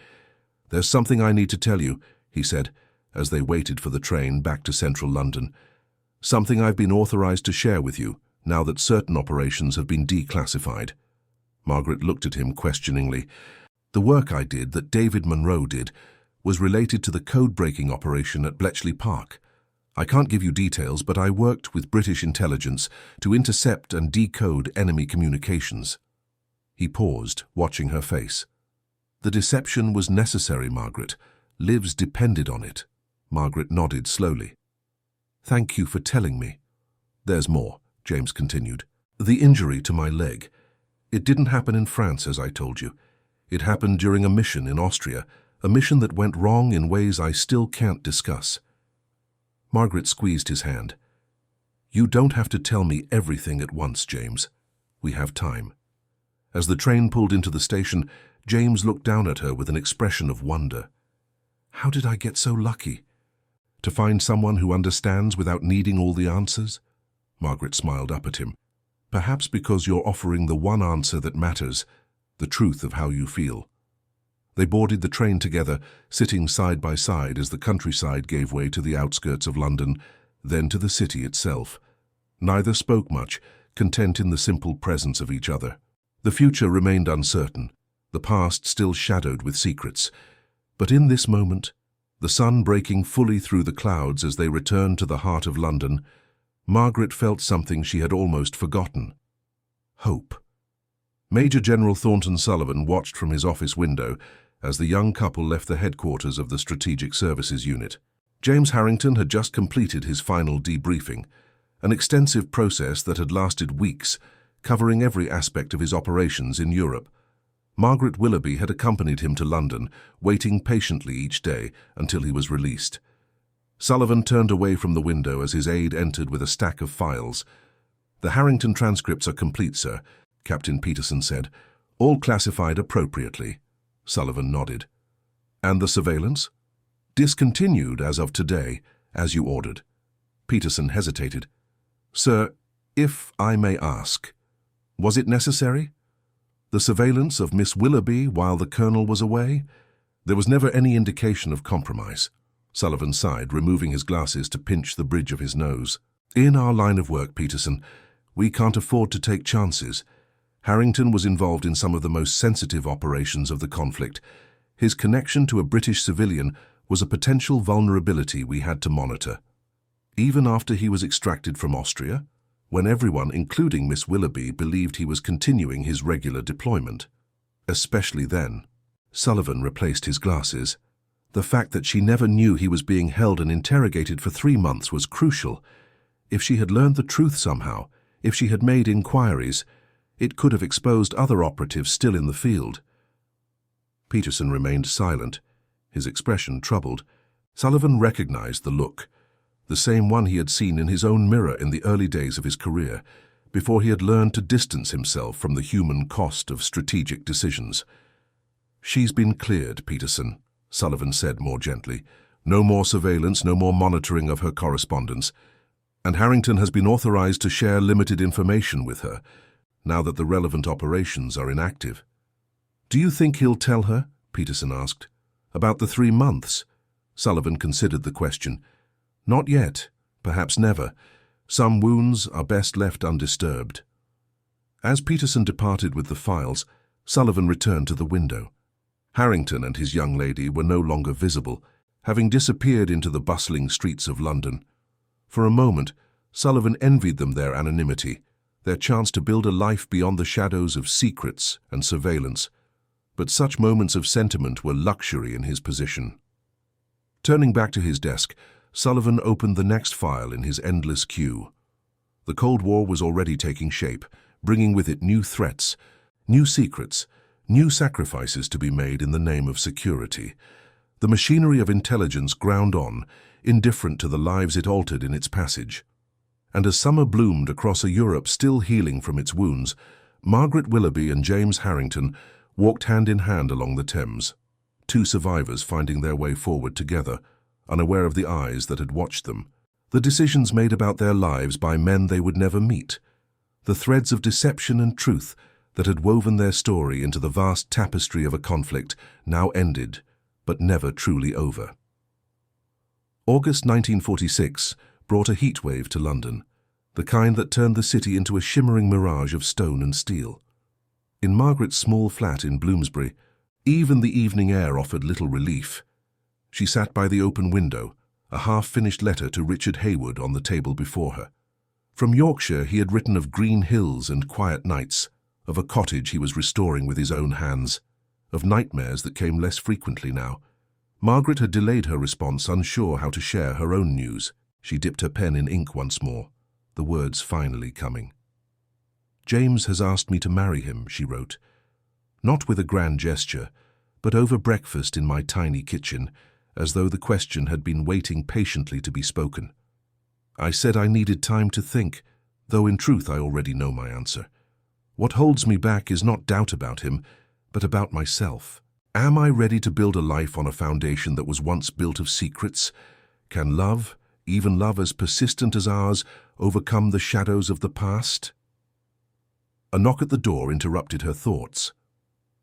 "There's something I need to tell you," he said, as they waited for the train back to central London. "Something I've been authorized to share with you, now that certain operations have been declassified." Margaret looked at him questioningly. "The work I did, that David Monroe did, was related to the code-breaking operation at Bletchley Park. I can't give you details, but I worked with British intelligence to intercept and decode enemy communications." He paused, watching her face. The deception was necessary, Margaret. Lives depended on it. Margaret nodded slowly. Thank you for telling me. There's more, James continued. The injury to my leg. It didn't happen in France, as I told you. It happened during a mission in Austria, a mission that went wrong in ways I still can't discuss. Margaret squeezed his hand. You don't have to tell me everything at once, James. We have time. As the train pulled into the station, James looked down at her with an expression of wonder. How did I get so lucky? To find someone who understands without needing all the answers? Margaret smiled up at him. Perhaps because you're offering the one answer that matters, the truth of how you feel. They boarded the train together, sitting side by side as the countryside gave way to the outskirts of London, then to the city itself. Neither spoke much, content in the simple presence of each other. The future remained uncertain, the past still shadowed with secrets. But in this moment, the sun breaking fully through the clouds as they returned to the heart of London, Margaret felt something she had almost forgotten. Hope. Major General Thornton Sullivan watched from his office window as the young couple left the headquarters of the Strategic Services Unit. James Harrington had just completed his final debriefing, an extensive process that had lasted weeks, covering every aspect of his operations in Europe. Margaret Willoughby had accompanied him to London, waiting patiently each day until he was released. Sullivan turned away from the window as his aide entered with a stack of files. The Harrington transcripts are complete, sir, Captain Peterson said. All classified appropriately. Sullivan nodded. And the surveillance? Discontinued as of today, as you ordered. Peterson hesitated. Sir, if I may ask, was it necessary? The surveillance of Miss Willoughby while the Colonel was away? There was never any indication of compromise. Sullivan sighed, removing his glasses to pinch the bridge of his nose. In our line of work, Peterson, we can't afford to take chances. Harrington was involved in some of the most sensitive operations of the conflict. His connection to a British civilian was a potential vulnerability we had to monitor. Even after he was extracted from Austria, when everyone, including Miss Willoughby, believed he was continuing his regular deployment. Especially then. Sullivan replaced his glasses. The fact that she never knew he was being held and interrogated for 3 months was crucial. If she had learned the truth somehow, if she had made inquiries, it could have exposed other operatives still in the field. Peterson remained silent, his expression troubled. Sullivan recognized the look, the same one he had seen in his own mirror in the early days of his career, before he had learned to distance himself from the human cost of strategic decisions. She's been cleared, Peterson, Sullivan said more gently. No more surveillance, no more monitoring of her correspondence. And Harrington has been authorized to share limited information with her, now that the relevant operations are inactive. Do you think he'll tell her? Peterson asked. About the 3 months? Sullivan considered the question. Not yet, perhaps never. Some wounds are best left undisturbed. As Peterson departed with the files, Sullivan returned to the window. Harrington and his young lady were no longer visible, having disappeared into the bustling streets of London. For a moment, Sullivan envied them their anonymity, their chance to build a life beyond the shadows of secrets and surveillance. But such moments of sentiment were luxury in his position. Turning back to his desk, Sullivan opened the next file in his endless queue. The Cold War was already taking shape, bringing with it new threats, new secrets, new sacrifices to be made in the name of security. The machinery of intelligence ground on, indifferent to the lives it altered in its passage. And as summer bloomed across a Europe still healing from its wounds, Margaret Willoughby and James Harrington walked hand in hand along the Thames, 2 survivors finding their way forward together, unaware of the eyes that had watched them, the decisions made about their lives by men they would never meet, the threads of deception and truth that had woven their story into the vast tapestry of a conflict now ended, but never truly over. August 1946 brought a heatwave to London, the kind that turned the city into a shimmering mirage of stone and steel. In Margaret's small flat in Bloomsbury, even the evening air offered little relief. She sat by the open window, a half-finished letter to Richard Hayward on the table before her. From Yorkshire he had written of green hills and quiet nights, of a cottage he was restoring with his own hands. of nightmares that came less frequently now. Margaret had delayed her response, unsure how to share her own news. She dipped her pen in ink once more, the words finally coming. "James has asked me to marry him," she wrote. Not with a grand gesture, but over breakfast in my tiny kitchen, as though the question had been waiting patiently to be spoken. I said I needed time to think, though in truth I already know my answer. What holds me back is not doubt about him, but about myself. Am I ready to build a life on a foundation that was once built of secrets? Can love, even love as persistent as ours, overcome the shadows of the past? A knock at the door interrupted her thoughts.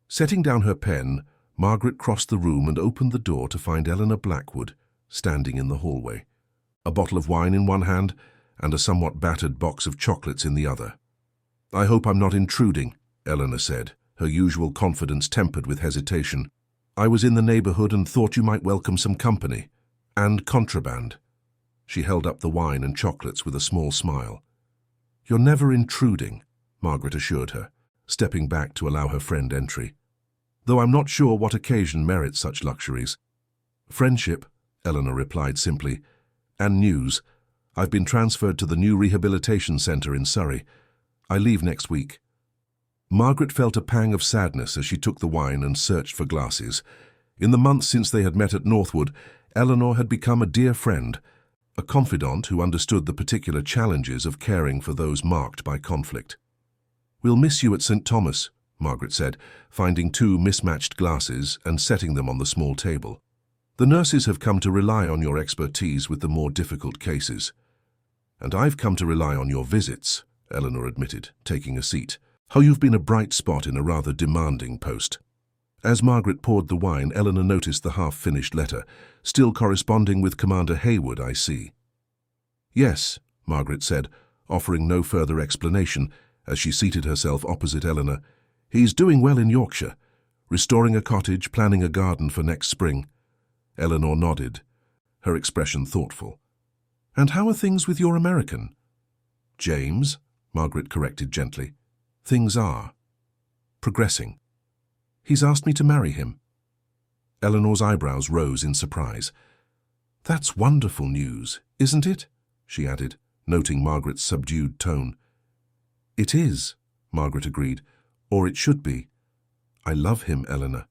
Setting down her pen, Margaret crossed the room and opened the door to find Eleanor Blackwood standing in the hallway, a bottle of wine in one hand and a somewhat battered box of chocolates in the other. "I hope I'm not intruding," Eleanor said, her usual confidence tempered with hesitation. "I was in the neighborhood and thought you might welcome some company. And contraband." She held up the wine and chocolates with a small smile. "You're never intruding," Margaret assured her, stepping back to allow her friend entry. "Though I'm not sure what occasion merits such luxuries." "Friendship," Eleanor replied simply, "and news. I've been transferred to the new rehabilitation center in Surrey. I leave next week." Margaret felt a pang of sadness as she took the wine and searched for glasses. In the months since they had met at Northwood, Eleanor had become a dear friend, a confidant who understood the particular challenges of caring for those marked by conflict. "We'll miss you at St. Thomas," Margaret said, finding two mismatched glasses and setting them on the small table. "The nurses have come to rely on your expertise with the more difficult cases." "And I've come to rely on your visits," Eleanor admitted, taking a seat. "Oh, you've been a bright spot in a rather demanding post." As Margaret poured the wine, Eleanor noticed the half-finished letter. "Still corresponding with Commander Hayward, I see." "Yes," Margaret said, offering no further explanation, as she seated herself opposite Eleanor. "He's doing well in Yorkshire, restoring a cottage, planning a garden for next spring." Eleanor nodded, her expression thoughtful. "And how are things with your American?" "James," Margaret corrected gently. "Things are progressing. He's asked me to marry him." Eleanor's eyebrows rose in surprise. "That's wonderful news, isn't it?" she added, noting Margaret's subdued tone. "It is," Margaret agreed, "or it should be. I love him, Eleanor.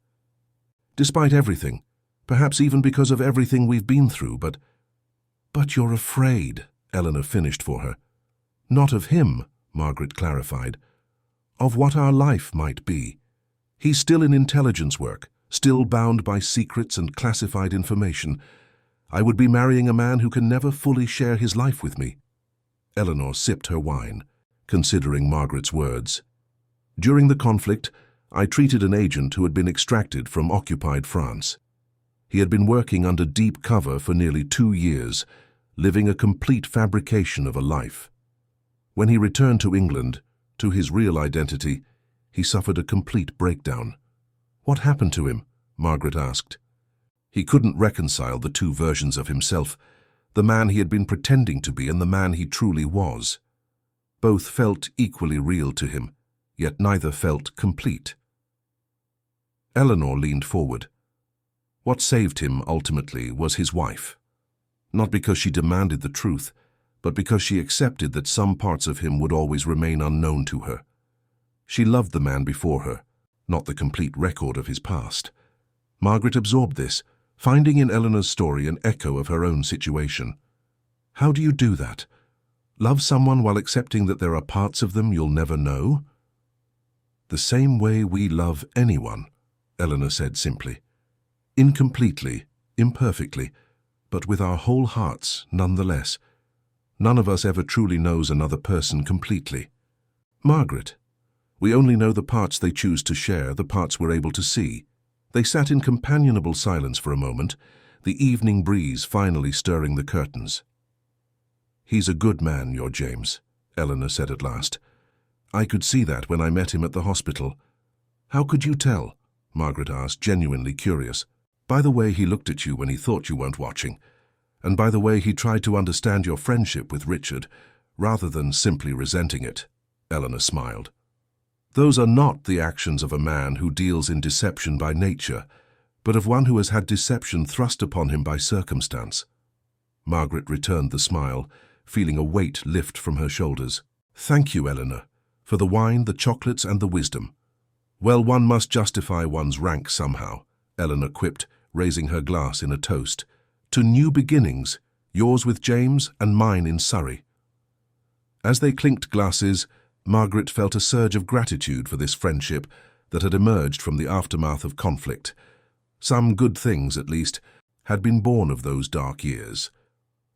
Despite everything, perhaps even because of everything we've been through, but you're afraid," Eleanor finished for her. "Not of him," Margaret clarified. "Of what our life might be. He's still in intelligence work, still bound by secrets and classified information. I would be marrying a man who can never fully share his life with me." Eleanor sipped her wine, considering Margaret's words. "During the conflict, I treated an agent who had been extracted from occupied France. He had been working under deep cover for nearly 2 years, living a complete fabrication of a life. When he returned to England, to his real identity, he suffered a complete breakdown." "What happened to him?" Margaret asked. "He couldn't reconcile the two versions of himself, the man he had been pretending to be and the man he truly was. Both felt equally real to him, yet neither felt complete." Eleanor leaned forward. What saved him, ultimately, was his wife. Not because she demanded the truth, but because she accepted that some parts of him would always remain unknown to her. She loved the man before her, not the complete record of his past. Margaret absorbed this, finding in Eleanor's story an echo of her own situation. How do you do that? Love someone while accepting that there are parts of them you'll never know? "The same way we love anyone," Eleanor said simply. "Incompletely, imperfectly, but with our whole hearts nonetheless. None of us ever truly knows another person completely. Margaret, we only know the parts they choose to share, the parts we're able to see." They sat in companionable silence for a moment, the evening breeze finally stirring the curtains. "He's a good man, your James," Eleanor said at last. "I could see that when I met him at the hospital." "How could you tell?" Margaret asked, genuinely curious. "By the way he looked at you when he thought you weren't watching, and by the way he tried to understand your friendship with Richard, rather than simply resenting it," Eleanor smiled. Those are not the actions of a man who deals in deception by nature, but of one who has had deception thrust upon him by circumstance. Margaret returned the smile, feeling a weight lift from her shoulders. Thank you, Eleanor, for the wine, the chocolates, and the wisdom. Well, one must justify one's rank somehow, Eleanor quipped, raising her glass in a toast. To new beginnings, yours with James and mine in Surrey. As they clinked glasses, Margaret felt a surge of gratitude for this friendship that had emerged from the aftermath of conflict. Some good things, at least, had been born of those dark years.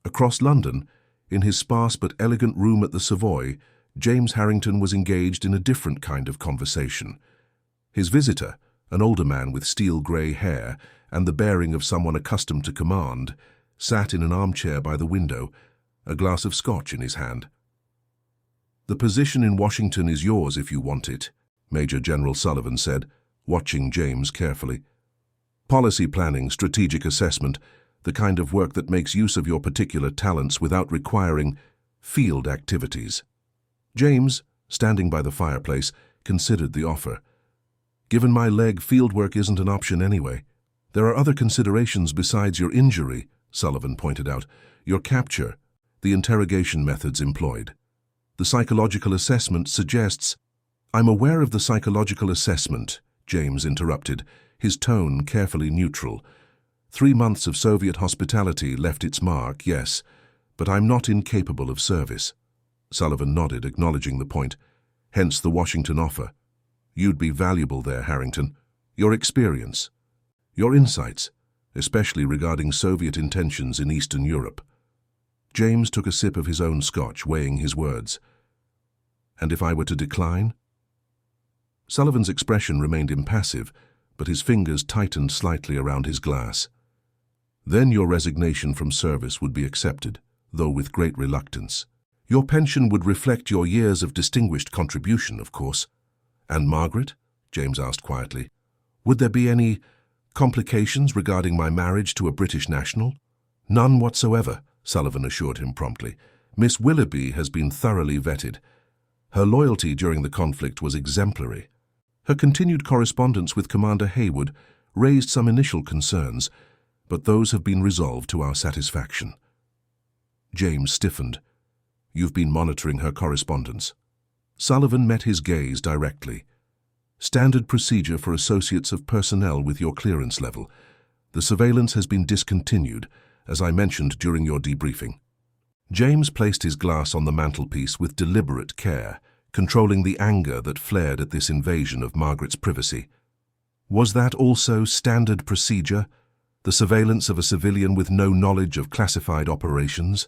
Across London, in his sparse but elegant room at the Savoy, James Harrington was engaged in a different kind of conversation. His visitor, an older man with steel-grey hair and the bearing of someone accustomed to command, sat in an armchair by the window, a glass of scotch in his hand. "The position in Washington is yours if you want it," Major General Sullivan said, watching James carefully. "Policy planning, strategic assessment, the kind of work that makes use of your particular talents without requiring field activities." James, standing by the fireplace, considered the offer. "Given my leg, field work isn't an option anyway. There are other considerations besides your injury," Sullivan pointed out. "Your capture, the interrogation methods employed. The psychological assessment suggests—" "I'm aware of the psychological assessment," James interrupted, his tone carefully neutral. 3 months of Soviet hospitality left its mark, yes, but I'm not incapable of service." Sullivan nodded, acknowledging the point. "Hence the Washington offer. You'd be valuable there, Harrington. Your experience, your insights, especially regarding Soviet intentions in Eastern Europe." James took a sip of his own scotch, weighing his words. "And if I were to decline?" Sullivan's expression remained impassive, but his fingers tightened slightly around his glass. "Then your resignation from service would be accepted, though with great reluctance. Your pension would reflect your years of distinguished contribution, of course." "And Margaret?" James asked quietly. "Would there be any complications regarding my marriage to a British national?" "None whatsoever," Sullivan assured him promptly. "Miss Willoughby has been thoroughly vetted. Her loyalty during the conflict was exemplary. Her continued correspondence with Commander Hayward raised some initial concerns, but those have been resolved to our satisfaction." James stiffened. "You've been monitoring her correspondence?" Sullivan met his gaze directly. "Standard procedure for associates of personnel with your clearance level. The surveillance has been discontinued, as I mentioned during your debriefing." James placed his glass on the mantelpiece with deliberate care, controlling the anger that flared at this invasion of Margaret's privacy. "Was that also standard procedure? The surveillance of a civilian with no knowledge of classified operations?"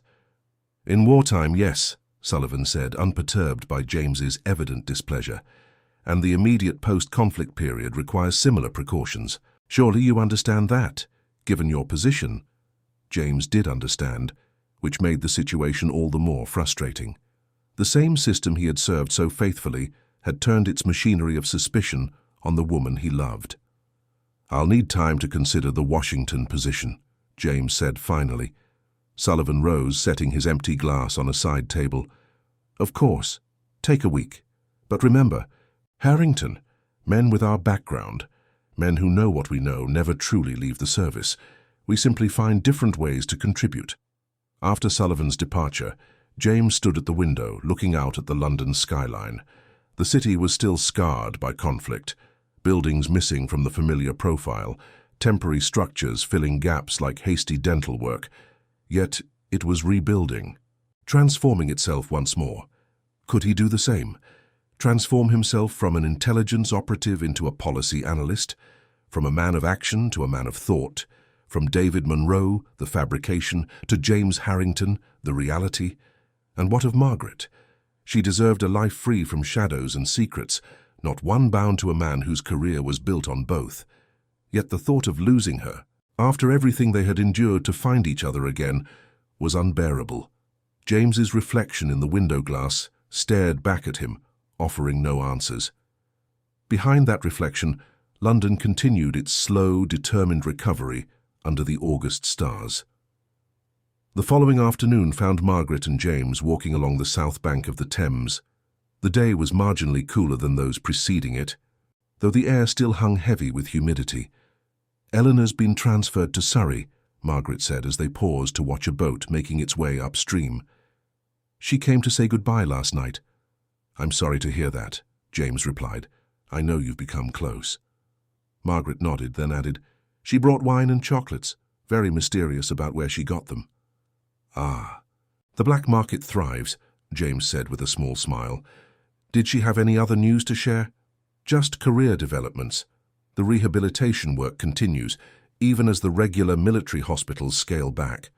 "In wartime, yes," Sullivan said, unperturbed by James's evident displeasure. "And the immediate post-conflict period requires similar precautions. Surely you understand that, given your position." James did understand, which made the situation all the more frustrating. The same system he had served so faithfully had turned its machinery of suspicion on the woman he loved. "I'll need time to consider the Washington position," James said finally. Sullivan rose, setting his empty glass on a side table. "Of course, take a week. But remember, Harrington, men with our background, men who know what we know, never truly leave the service. We simply find different ways to contribute." After Sullivan's departure, James stood at the window, looking out at the London skyline. The city was still scarred by conflict, buildings missing from the familiar profile, temporary structures filling gaps like hasty dental work. Yet it was rebuilding, transforming itself once more. Could he do the same? Transform himself from an intelligence operative into a policy analyst, from a man of action to a man of thought, from David Monroe, the fabrication, to James Harrington, the reality? And what of Margaret? She deserved a life free from shadows and secrets, not one bound to a man whose career was built on both. Yet the thought of losing her, after everything they had endured to find each other again, was unbearable. James's reflection in the window glass stared back at him, offering no answers. Behind that reflection, London continued its slow, determined recovery under the August stars. The following afternoon found Margaret and James walking along the south bank of the Thames. The day was marginally cooler than those preceding it, though the air still hung heavy with humidity. "Eleanor's been transferred to Surrey," Margaret said as they paused to watch a boat making its way upstream. "She came to say goodbye last night." "I'm sorry to hear that," James replied. "I know you've become close." Margaret nodded, then added, "She brought wine and chocolates, very mysterious about where she got them." "Ah. The black market thrives," James said with a small smile. "Did she have any other news to share?" "Just career developments. The rehabilitation work continues, even as the regular military hospitals scale back."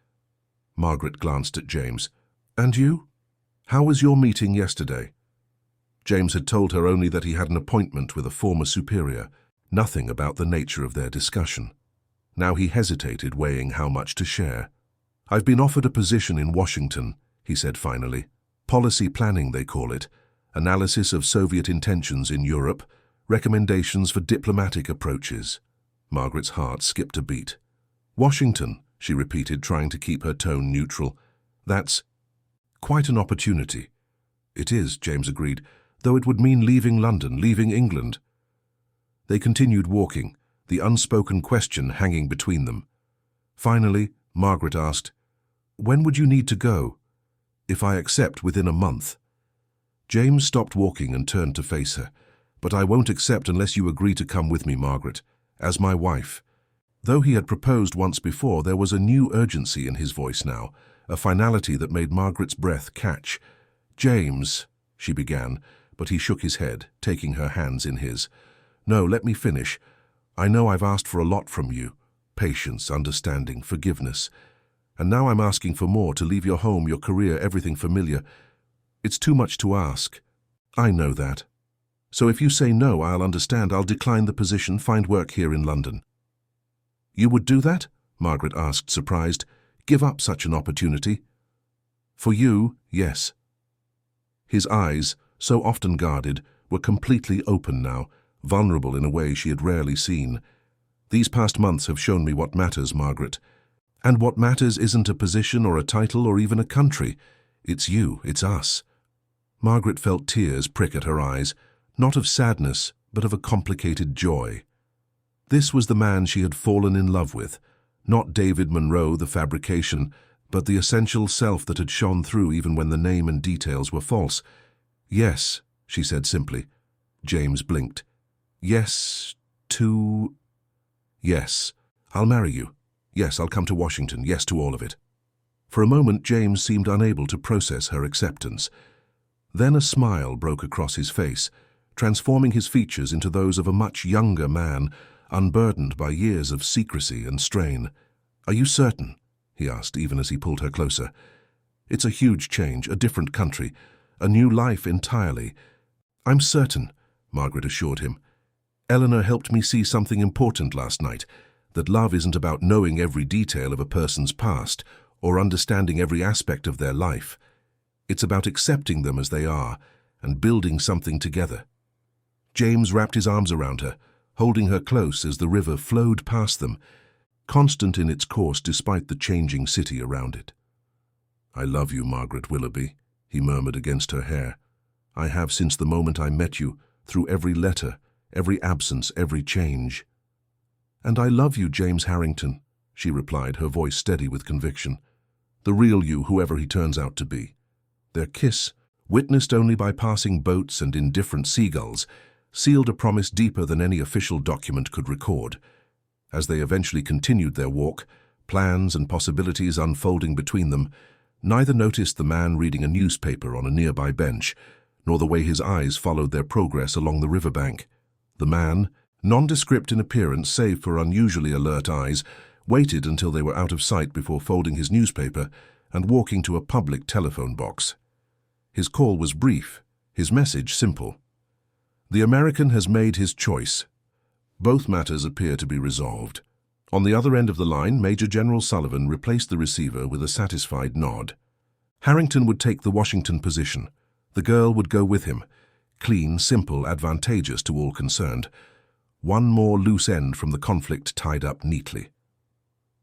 Margaret glanced at James. "And you? How was your meeting yesterday?" James had told her only that he had an appointment with a former superior, nothing about the nature of their discussion. Now he hesitated, weighing how much to share. "I've been offered a position in Washington," he said finally. "Policy planning, they call it. Analysis of Soviet intentions in Europe. Recommendations for diplomatic approaches." Margaret's heart skipped a beat. "Washington," she repeated, trying to keep her tone neutral. "That's quite an opportunity." "It is," James agreed, "though it would mean leaving London, leaving England." They continued walking, the unspoken question hanging between them. Finally, Margaret asked, "When would you need to go?" "If I accept within a month." James stopped walking and turned to face her. "But I won't accept unless you agree to come with me, Margaret, as my wife." Though he had proposed once before, there was a new urgency in his voice now, a finality that made Margaret's breath catch. "James," she began, but he shook his head, taking her hands in his. "No, let me finish. I know I've asked for a lot from you. Patience, understanding, forgiveness. And now I'm asking for more, to leave your home, your career, everything familiar. It's too much to ask. I know that. So if you say no, I'll understand. I'll decline the position, find work here in London." "You would do that?" Margaret asked, surprised. "Give up such an opportunity?" "For you, yes." His eyes, so often guarded, were completely open now, vulnerable in a way she had rarely seen. "These past months have shown me what matters, Margaret. And what matters isn't a position or a title or even a country. It's you, it's us." Margaret felt tears prick at her eyes, not of sadness, but of a complicated joy. This was the man she had fallen in love with, not David Monroe, the fabrication, but the essential self that had shone through even when the name and details were false. "Yes," she said simply. James blinked. "Yes, to—" "Yes, I'll marry you. Yes, I'll come to Washington. Yes to all of it." For a moment, James seemed unable to process her acceptance. Then a smile broke across his face, transforming his features into those of a much younger man, unburdened by years of secrecy and strain. "Are you certain?" he asked, even as he pulled her closer. "It's a huge change, a different country, a new life entirely." "I'm certain," Margaret assured him. "Eleanor helped me see something important last night, that love isn't about knowing every detail of a person's past or understanding every aspect of their life. It's about accepting them as they are and building something together." James wrapped his arms around her, holding her close as the river flowed past them, constant in its course despite the changing city around it. "I love you, Margaret Willoughby," he murmured against her hair. "I have since the moment I met you, through every letter, every absence, every change." "And I love you, James Harrington," she replied, her voice steady with conviction. "The real you, whoever he turns out to be." Their kiss, witnessed only by passing boats and indifferent seagulls, sealed a promise deeper than any official document could record. As they eventually continued their walk, plans and possibilities unfolding between them, neither noticed the man reading a newspaper on a nearby bench, nor the way his eyes followed their progress along the riverbank. The man, nondescript in appearance save for unusually alert eyes, waited until they were out of sight before folding his newspaper and walking to a public telephone box. His call was brief, his message simple. The American has made his choice. Both matters appear to be resolved. On the other end of the line, Major General Sullivan replaced the receiver with a satisfied nod. Harrington would take the Washington position. The girl would go with him. Clean, simple, advantageous to all concerned. One more loose end from the conflict tied up neatly.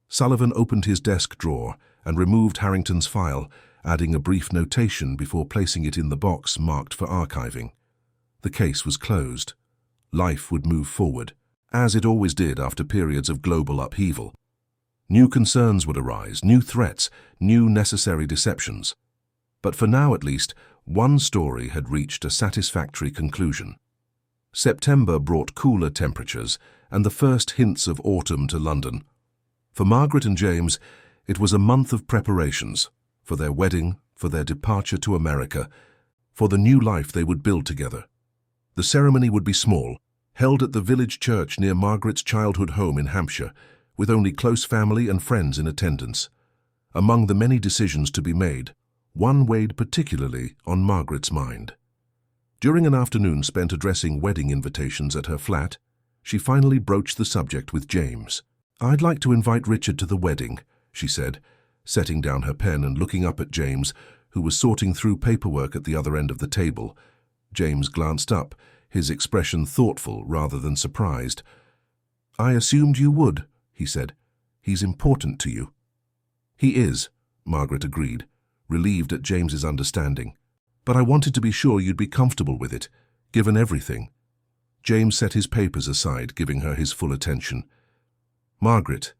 Sullivan opened his desk drawer and removed Harrington's file, adding a brief notation before placing it in the box marked for archiving. The case was closed. Life would move forward, as it always did after periods of global upheaval. New concerns would arise, new threats, new necessary deceptions. But for now at least, one story had reached a satisfactory conclusion. September brought cooler temperatures and the first hints of autumn to London. For Margaret and James, it was a month of preparations, for their wedding, for their departure to America, for the new life they would build together. The ceremony would be small, held at the village church near Margaret's childhood home in Hampshire, with only close family and friends in attendance. Among the many decisions to be made, one weighed particularly on Margaret's mind. During an afternoon spent addressing wedding invitations at her flat, she finally broached the subject with James. "I'd like to invite Richard to the wedding," she said, setting down her pen and looking up at James, who was sorting through paperwork at the other end of the table. James glanced up, his expression thoughtful rather than surprised. "I assumed you would," he said. "He's important to you." "He is," Margaret agreed, relieved at James's understanding. "But I wanted to be sure you'd be comfortable with it, given everything." James set his papers aside, giving her his full attention. "Margaret,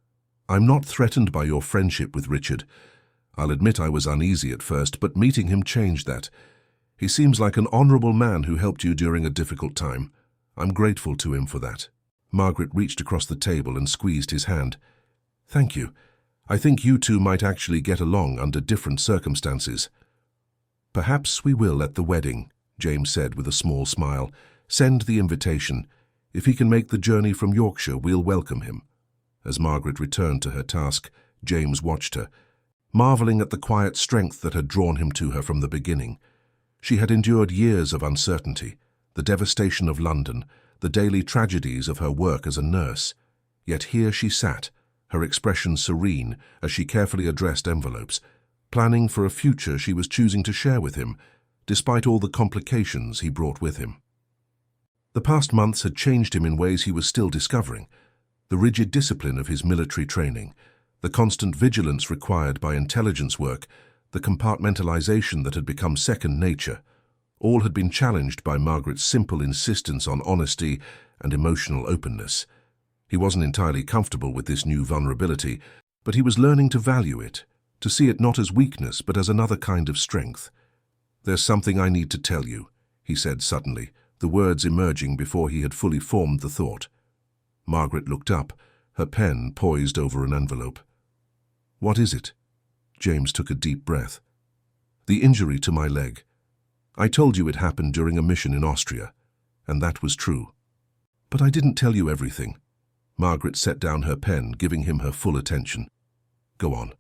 I'm not threatened by your friendship with Richard. I'll admit I was uneasy at first, but meeting him changed that. He seems like an honorable man who helped you during a difficult time. I'm grateful to him for that." Margaret reached across the table and squeezed his hand. "Thank you. I think you two might actually get along under different circumstances." "Perhaps we will at the wedding," James said with a small smile. "Send the invitation. If he can make the journey from Yorkshire, we'll welcome him." As Margaret returned to her task, James watched her, marveling at the quiet strength that had drawn him to her from the beginning. She had endured years of uncertainty, the devastation of London, the daily tragedies of her work as a nurse. Yet here she sat, her expression serene as she carefully addressed envelopes, planning for a future she was choosing to share with him, despite all the complications he brought with him. The past months had changed him in ways he was still discovering. The rigid discipline of his military training, the constant vigilance required by intelligence work, the compartmentalization that had become second nature, all had been challenged by Margaret's simple insistence on honesty and emotional openness. He wasn't entirely comfortable with this new vulnerability, but he was learning to value it, to see it not as weakness but as another kind of strength. "There's something I need to tell you," he said suddenly, the words emerging before he had fully formed the thought. Margaret looked up, her pen poised over an envelope. "What is it?" James took a deep breath. "The injury to my leg. I told you it happened during a mission in Austria, and that was true. But I didn't tell you everything." Margaret set down her pen, giving him her full attention. "Go on."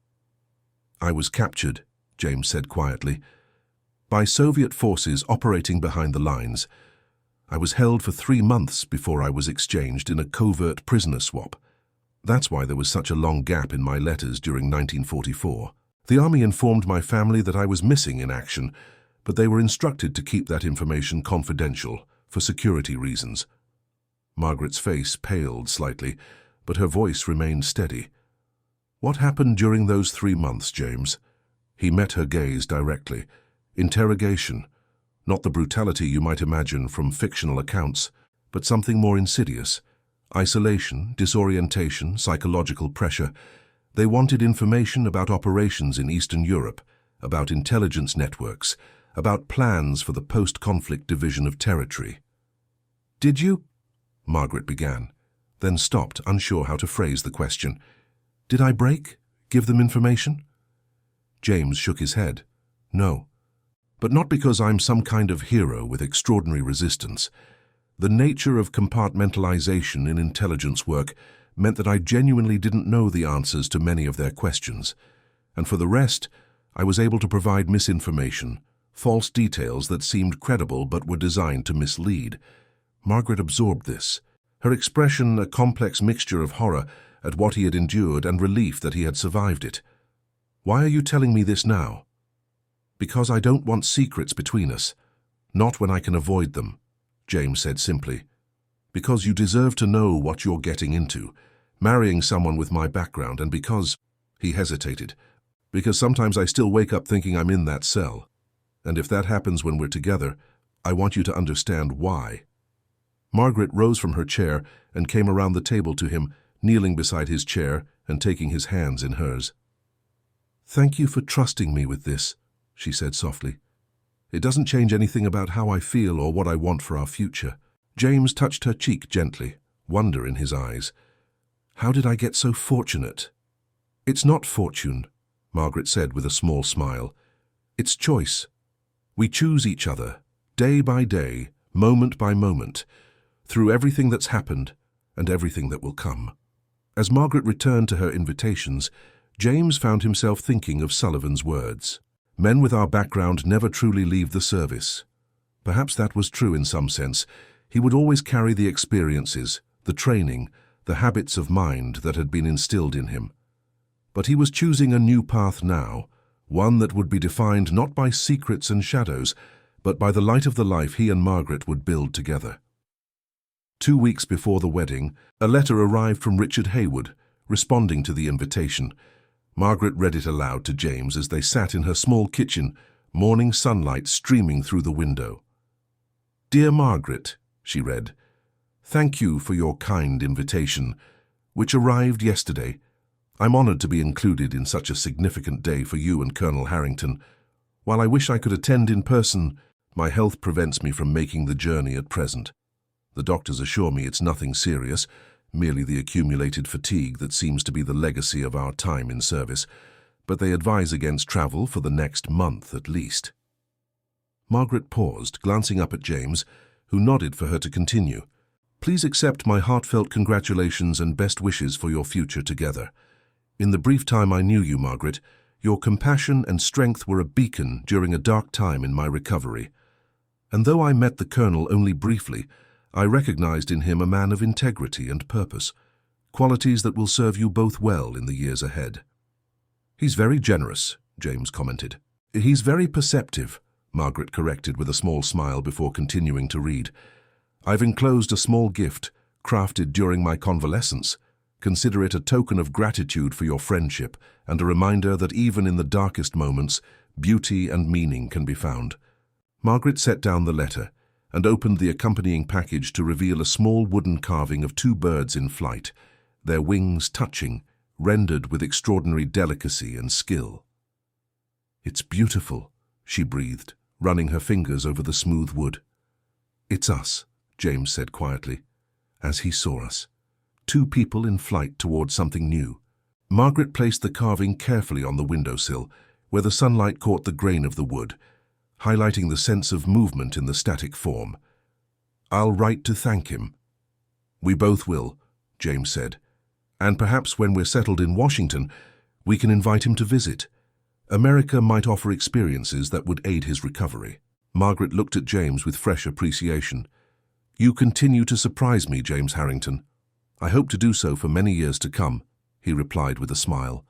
"I was captured," James said quietly, "by Soviet forces operating behind the lines. I was held for 3 months before I was exchanged in a covert prisoner swap. That's why there was such a long gap in my letters during 1944. The army informed my family that I was missing in action, but they were instructed to keep that information confidential for security reasons." Margaret's face paled slightly, but her voice remained steady. "What happened during those 3 months, James?" He met her gaze directly. "Interrogation. Not the brutality you might imagine from fictional accounts, but something more insidious. Isolation, disorientation, psychological pressure. They wanted information about operations in Eastern Europe, about intelligence networks, about plans for the post-conflict division of territory." "Did you?" Margaret began, then stopped, unsure how to phrase the question. "Did I break? Give them information?" James shook his head. "No. But not because I'm some kind of hero with extraordinary resistance. The nature of compartmentalization in intelligence work meant that I genuinely didn't know the answers to many of their questions. And for the rest, I was able to provide misinformation, false details that seemed credible but were designed to mislead." Margaret absorbed this, her expression a complex mixture of horror at what he had endured and relief that he had survived it. "Why are you telling me this now?" "Because I don't want secrets between us. Not when I can avoid them," James said simply. "Because you deserve to know what you're getting into, marrying someone with my background, and because—" He hesitated. Because sometimes I still wake up thinking I'm in that cell. And if that happens when we're together, I want you to understand why." Margaret rose from her chair and came around the table to him, kneeling beside his chair and taking his hands in hers. "Thank you for trusting me with this," she said softly. "It doesn't change anything about how I feel or what I want for our future." James touched her cheek gently, wonder in his eyes. "How did I get so fortunate?" "It's not fortune," Margaret said with a small smile. "It's choice. We choose each other, day by day, moment by moment, through everything that's happened and everything that will come." As Margaret returned to her invitations, James found himself thinking of Sullivan's words. "Men with our background never truly leave the service." Perhaps that was true in some sense. He would always carry the experiences, the training, the habits of mind that had been instilled in him. But he was choosing a new path now, one that would be defined not by secrets and shadows, but by the light of the life he and Margaret would build together. 2 weeks before the wedding, a letter arrived from Richard Hayward, responding to the invitation. Margaret read it aloud to James as they sat in her small kitchen, morning sunlight streaming through the window. "Dear Margaret," she read, "thank you for your kind invitation, which arrived yesterday. I'm honored to be included in such a significant day for you and Colonel Harrington. While I wish I could attend in person, my health prevents me from making the journey at present. The doctors assure me it's nothing serious, merely the accumulated fatigue that seems to be the legacy of our time in service, but they advise against travel for the next month at least." Margaret paused, glancing up at James, who nodded for her to continue. "Please accept my heartfelt congratulations and best wishes for your future together. In the brief time I knew you, Margaret, your compassion and strength were a beacon during a dark time in my recovery. And though I met the Colonel only briefly, I recognized in him a man of integrity and purpose, qualities that will serve you both well in the years ahead." "He's very generous," James commented. "He's very perceptive," Margaret corrected with a small smile before continuing to read. "I've enclosed a small gift, crafted during my convalescence. Consider it a token of gratitude for your friendship and a reminder that even in the darkest moments, beauty and meaning can be found." Margaret set down the letter and opened the accompanying package to reveal a small wooden carving of 2 birds in flight, their wings touching, rendered with extraordinary delicacy and skill. "It's beautiful," she breathed, running her fingers over the smooth wood. "It's us," James said quietly, as he saw us. 2 people in flight towards something new. Margaret placed the carving carefully on the windowsill, where the sunlight caught the grain of the wood, highlighting the sense of movement in the static form. "I'll write to thank him." "We both will," James said. "And perhaps when we're settled in Washington, we can invite him to visit. America might offer experiences that would aid his recovery." Margaret looked at James with fresh appreciation. "You continue to surprise me, James Harrington. I hope to do so for many years to come," he replied with a smile,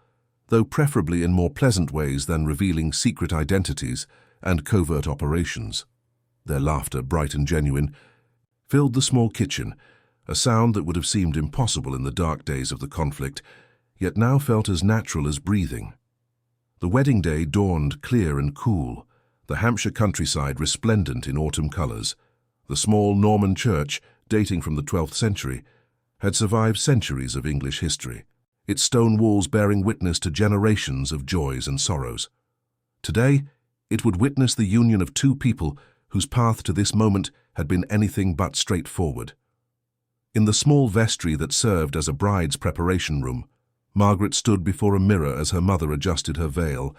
"though preferably in more pleasant ways than revealing secret identities and covert operations." Their laughter, bright and genuine, filled the small kitchen, a sound that would have seemed impossible in the dark days of the conflict, yet now felt as natural as breathing. The wedding day dawned clear and cool, the Hampshire countryside resplendent in autumn colors. The small Norman church, dating from the 12th century, had survived centuries of English history, its stone walls bearing witness to generations of joys and sorrows. Today, it would witness the union of 2 people whose path to this moment had been anything but straightforward. In the small vestry that served as a bride's preparation room, Margaret stood before a mirror as her mother adjusted her veil.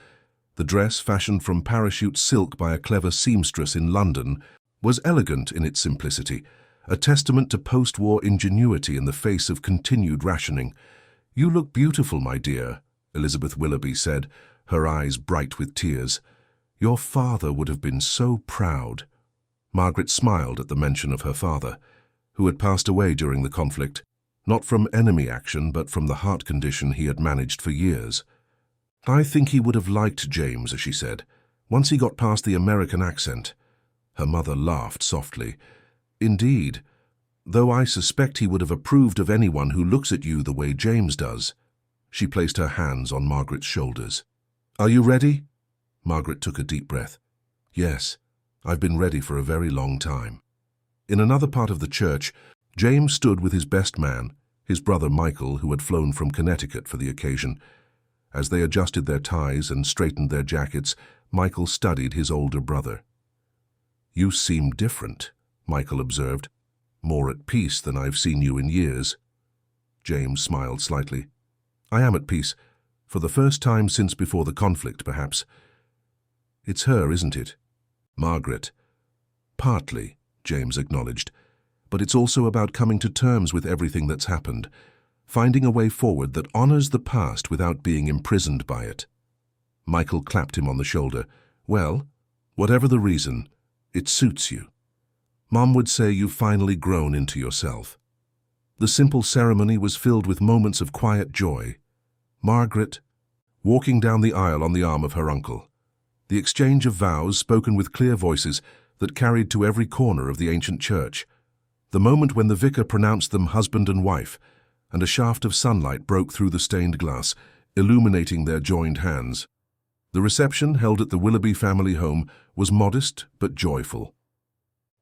The dress, fashioned from parachute silk by a clever seamstress in London, was elegant in its simplicity, a testament to post-war ingenuity in the face of continued rationing. "You look beautiful, my dear," Elizabeth Willoughby said, her eyes bright with tears. "Your father would have been so proud." Margaret smiled at the mention of her father, who had passed away during the conflict, not from enemy action but from the heart condition he had managed for years. "I think he would have liked James," she said, "once he got past the American accent." Her mother laughed softly. "Indeed, though I suspect he would have approved of anyone who looks at you the way James does." She placed her hands on Margaret's shoulders. Are you ready? Margaret took a deep breath. Yes, I've been ready for a very long time. In another part of the church, James stood with his best man, his brother Michael, who had flown from Connecticut for the occasion. As they adjusted their ties and straightened their jackets, Michael studied his older brother. You seem different, Michael observed. More at peace than I've seen you in years. James smiled slightly. I am at peace, for the first time since before the conflict, perhaps. It's her, isn't it? Margaret. Partly, James acknowledged. But it's also about coming to terms with everything that's happened, finding a way forward that honors the past without being imprisoned by it. Michael clapped him on the shoulder. Well, whatever the reason, it suits you. Mom would say you've finally grown into yourself. The simple ceremony was filled with moments of quiet joy. Margaret, walking down the aisle on the arm of her uncle. The exchange of vows spoken with clear voices that carried to every corner of the ancient church. The moment when the vicar pronounced them husband and wife, and a shaft of sunlight broke through the stained glass, illuminating their joined hands. The reception, held at the Willoughby family home, was modest but joyful.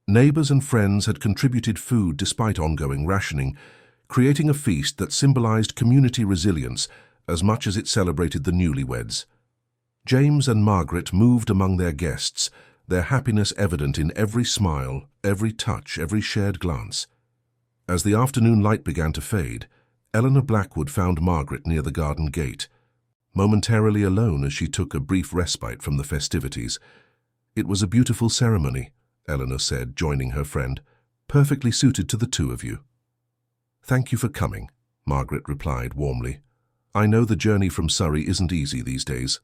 Neighbors and friends had contributed food despite ongoing rationing, creating a feast that symbolized community resilience as much as it celebrated the newlyweds. James and Margaret moved among their guests, their happiness evident in every smile, every touch, every shared glance. As the afternoon light began to fade, Eleanor Blackwood found Margaret near the garden gate, momentarily alone as she took a brief respite from the festivities. It was a beautiful ceremony, Eleanor said, joining her friend, perfectly suited to the two of you. Thank you for coming, Margaret replied warmly. I know the journey from Surrey isn't easy these days.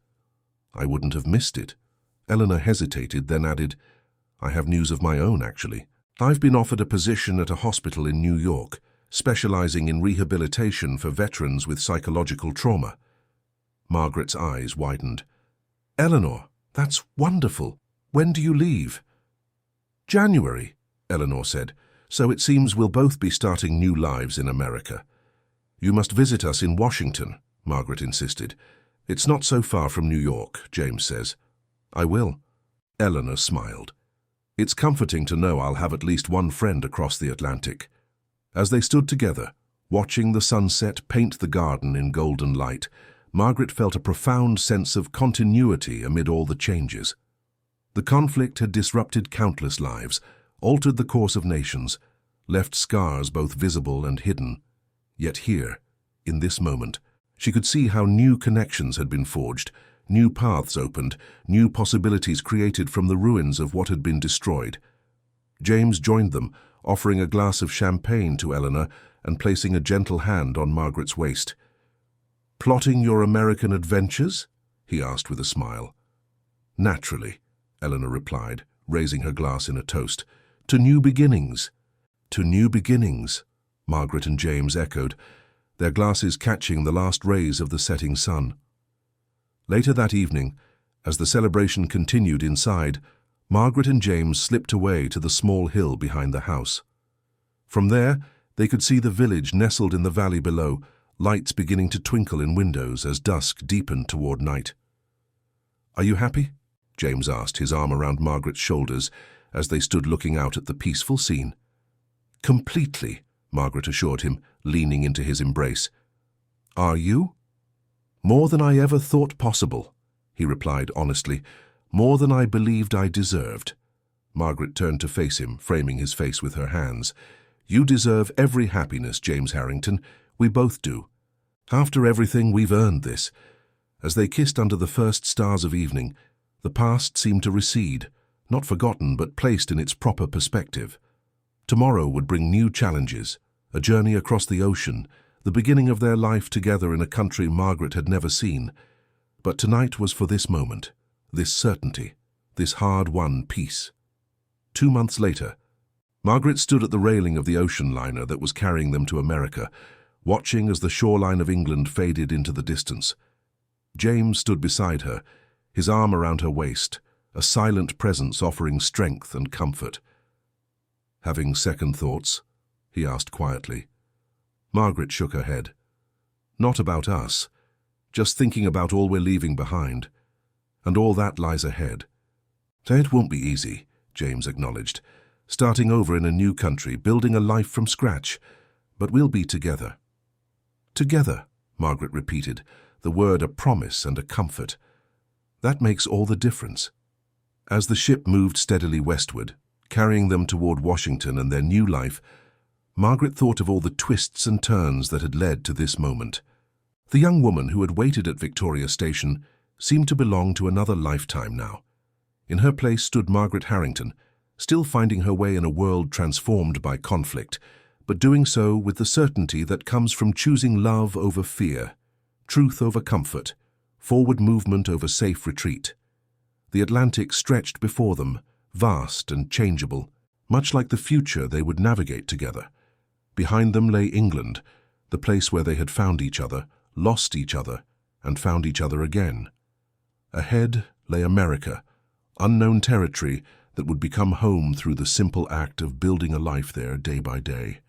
I wouldn't have missed it. Eleanor hesitated, then added, I have news of my own, actually. I've been offered a position at a hospital in New York, specializing in rehabilitation for veterans with psychological trauma. Margaret's eyes widened. Eleanor, that's wonderful. When do you leave? January, Eleanor said, so it seems we'll both be starting new lives in America. You must visit us in Washington, Margaret insisted. It's not so far from New York, James says. I will. Eleanor smiled. It's comforting to know I'll have at least one friend across the Atlantic. As they stood together, watching the sunset paint the garden in golden light, Margaret felt a profound sense of continuity amid all the changes. The conflict had disrupted countless lives, altered the course of nations, left scars both visible and hidden. Yet here, in this moment, she could see how new connections had been forged, new paths opened, new possibilities created from the ruins of what had been destroyed. James joined them, offering a glass of champagne to Eleanor and placing a gentle hand on Margaret's waist. Plotting your American adventures? He asked with a smile. Naturally, Eleanor replied, raising her glass in a toast. To new beginnings. To new beginnings, Margaret and James echoed, their glasses catching the last rays of the setting sun. Later that evening, as the celebration continued inside, Margaret and James slipped away to the small hill behind the house. From there, they could see the village nestled in the valley below, lights beginning to twinkle in windows as dusk deepened toward night. Are you happy? James asked, his arm around Margaret's shoulders as they stood looking out at the peaceful scene. Completely, Margaret assured him, leaning into his embrace. Are you? More than I ever thought possible, he replied honestly, more than I believed I deserved. Margaret turned to face him, framing his face with her hands. You deserve every happiness, James Harrington. We both do. After everything, we've earned this. As they kissed under the first stars of evening, the past seemed to recede, not forgotten but placed in its proper perspective. Tomorrow would bring new challenges, a journey across the ocean, the beginning of their life together in a country Margaret had never seen. But tonight was for this moment, this certainty, this hard-won peace. 2 months later, Margaret stood at the railing of the ocean liner that was carrying them to America, watching as the shoreline of England faded into the distance. James stood beside her, his arm around her waist, a silent presence offering strength and comfort. Having second thoughts? He asked quietly. Margaret shook her head. Not about us, just thinking about all we're leaving behind. And all that lies ahead. It won't be easy, James acknowledged. Starting over in a new country, building a life from scratch. But we'll be together. Together, Margaret repeated, the word a promise and a comfort. That makes all the difference. As the ship moved steadily westward, carrying them toward Washington and their new life, Margaret thought of all the twists and turns that had led to this moment. The young woman who had waited at Victoria Station seemed to belong to another lifetime now. In her place stood Margaret Harrington, still finding her way in a world transformed by conflict, but doing so with the certainty that comes from choosing love over fear, truth over comfort, forward movement over safe retreat. The Atlantic stretched before them, vast and changeable, much like the future they would navigate together. Behind them lay England, the place where they had found each other, lost each other, and found each other again. Ahead lay America, unknown territory that would become home through the simple act of building a life there day by day.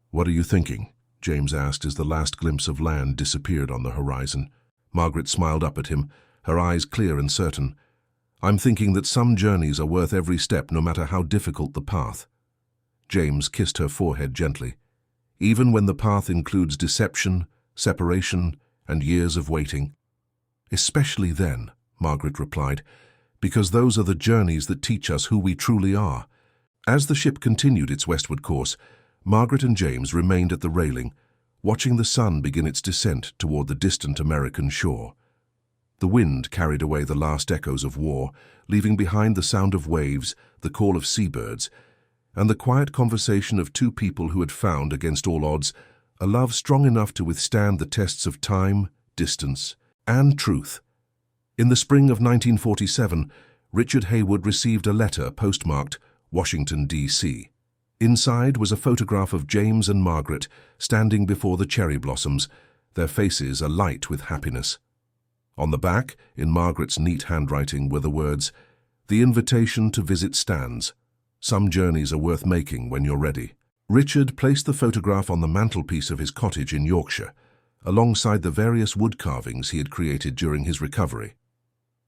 "What are you thinking?" James asked as the last glimpse of land disappeared on the horizon. Margaret smiled up at him, her eyes clear and certain. "I'm thinking that some journeys are worth every step, no matter how difficult the path." James kissed her forehead gently. "Even when the path includes deception, separation, and years of waiting." "Especially then," Margaret replied, "because those are the journeys that teach us who we truly are." As the ship continued its westward course, Margaret and James remained at the railing, watching the sun begin its descent toward the distant American shore. The wind carried away the last echoes of war, leaving behind the sound of waves, the call of seabirds, and the quiet conversation of two people who had found, against all odds, a love strong enough to withstand the tests of time, distance, and truth. In the spring of 1947, Richard Haywood received a letter postmarked Washington, D.C. Inside was a photograph of James and Margaret standing before the cherry blossoms, their faces alight with happiness. On the back, in Margaret's neat handwriting, were the words, "The invitation to visit stands. Some journeys are worth making when you're ready." Richard placed the photograph on the mantelpiece of his cottage in Yorkshire, alongside the various wood carvings he had created during his recovery.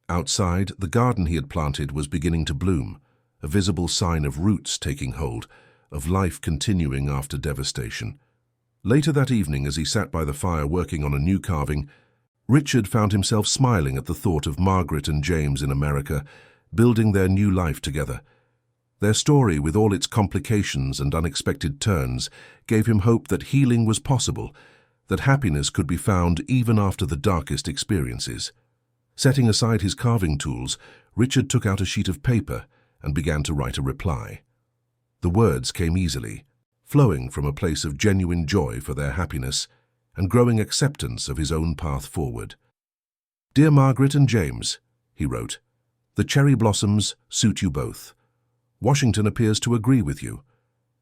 Outside, the garden he had planted was beginning to bloom, a visible sign of roots taking hold, of life continuing after devastation. Later that evening, as he sat by the fire working on a new carving, Richard found himself smiling at the thought of Margaret and James in America, building their new life together. Their story, with all its complications and unexpected turns, gave him hope that healing was possible, that happiness could be found even after the darkest experiences. Setting aside his carving tools, Richard took out a sheet of paper and began to write a reply. The words came easily, flowing from a place of genuine joy for their happiness and growing acceptance of his own path forward. "Dear Margaret and James," he wrote, "the cherry blossoms suit you both. Washington appears to agree with you.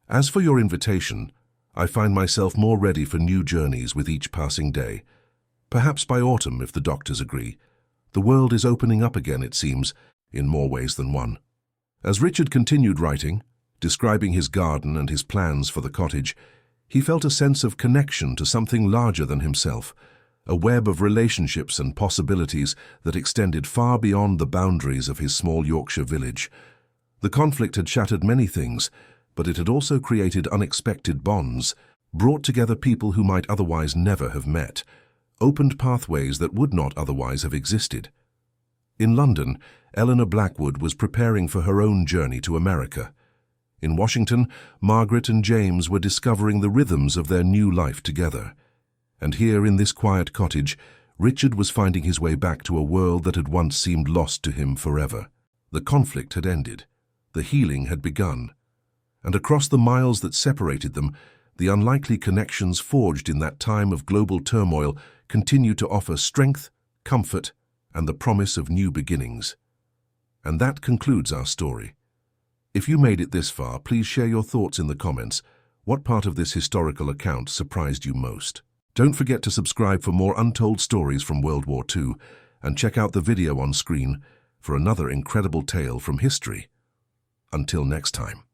As for your invitation, I find myself more ready for new journeys with each passing day. Perhaps by autumn, if the doctors agree. The world is opening up again, it seems, in more ways than one." As Richard continued writing, describing his garden and his plans for the cottage, he felt a sense of connection to something larger than himself, a web of relationships and possibilities that extended far beyond the boundaries of his small Yorkshire village. The conflict had shattered many things, but it had also created unexpected bonds, brought together people who might otherwise never have met, opened pathways that would not otherwise have existed. In London, Eleanor Blackwood was preparing for her own journey to America. In Washington, Margaret and James were discovering the rhythms of their new life together. And here in this quiet cottage, Richard was finding his way back to a world that had once seemed lost to him forever. The conflict had ended. The healing had begun. And across the miles that separated them, the unlikely connections forged in that time of global turmoil continued to offer strength, comfort, and the promise of new beginnings. And that concludes our story. If you made it this far, please share your thoughts in the comments. What part of this historical account surprised you most? Don't forget to subscribe for more untold stories from World War II, and check out the video on screen for another incredible tale from history. Until next time.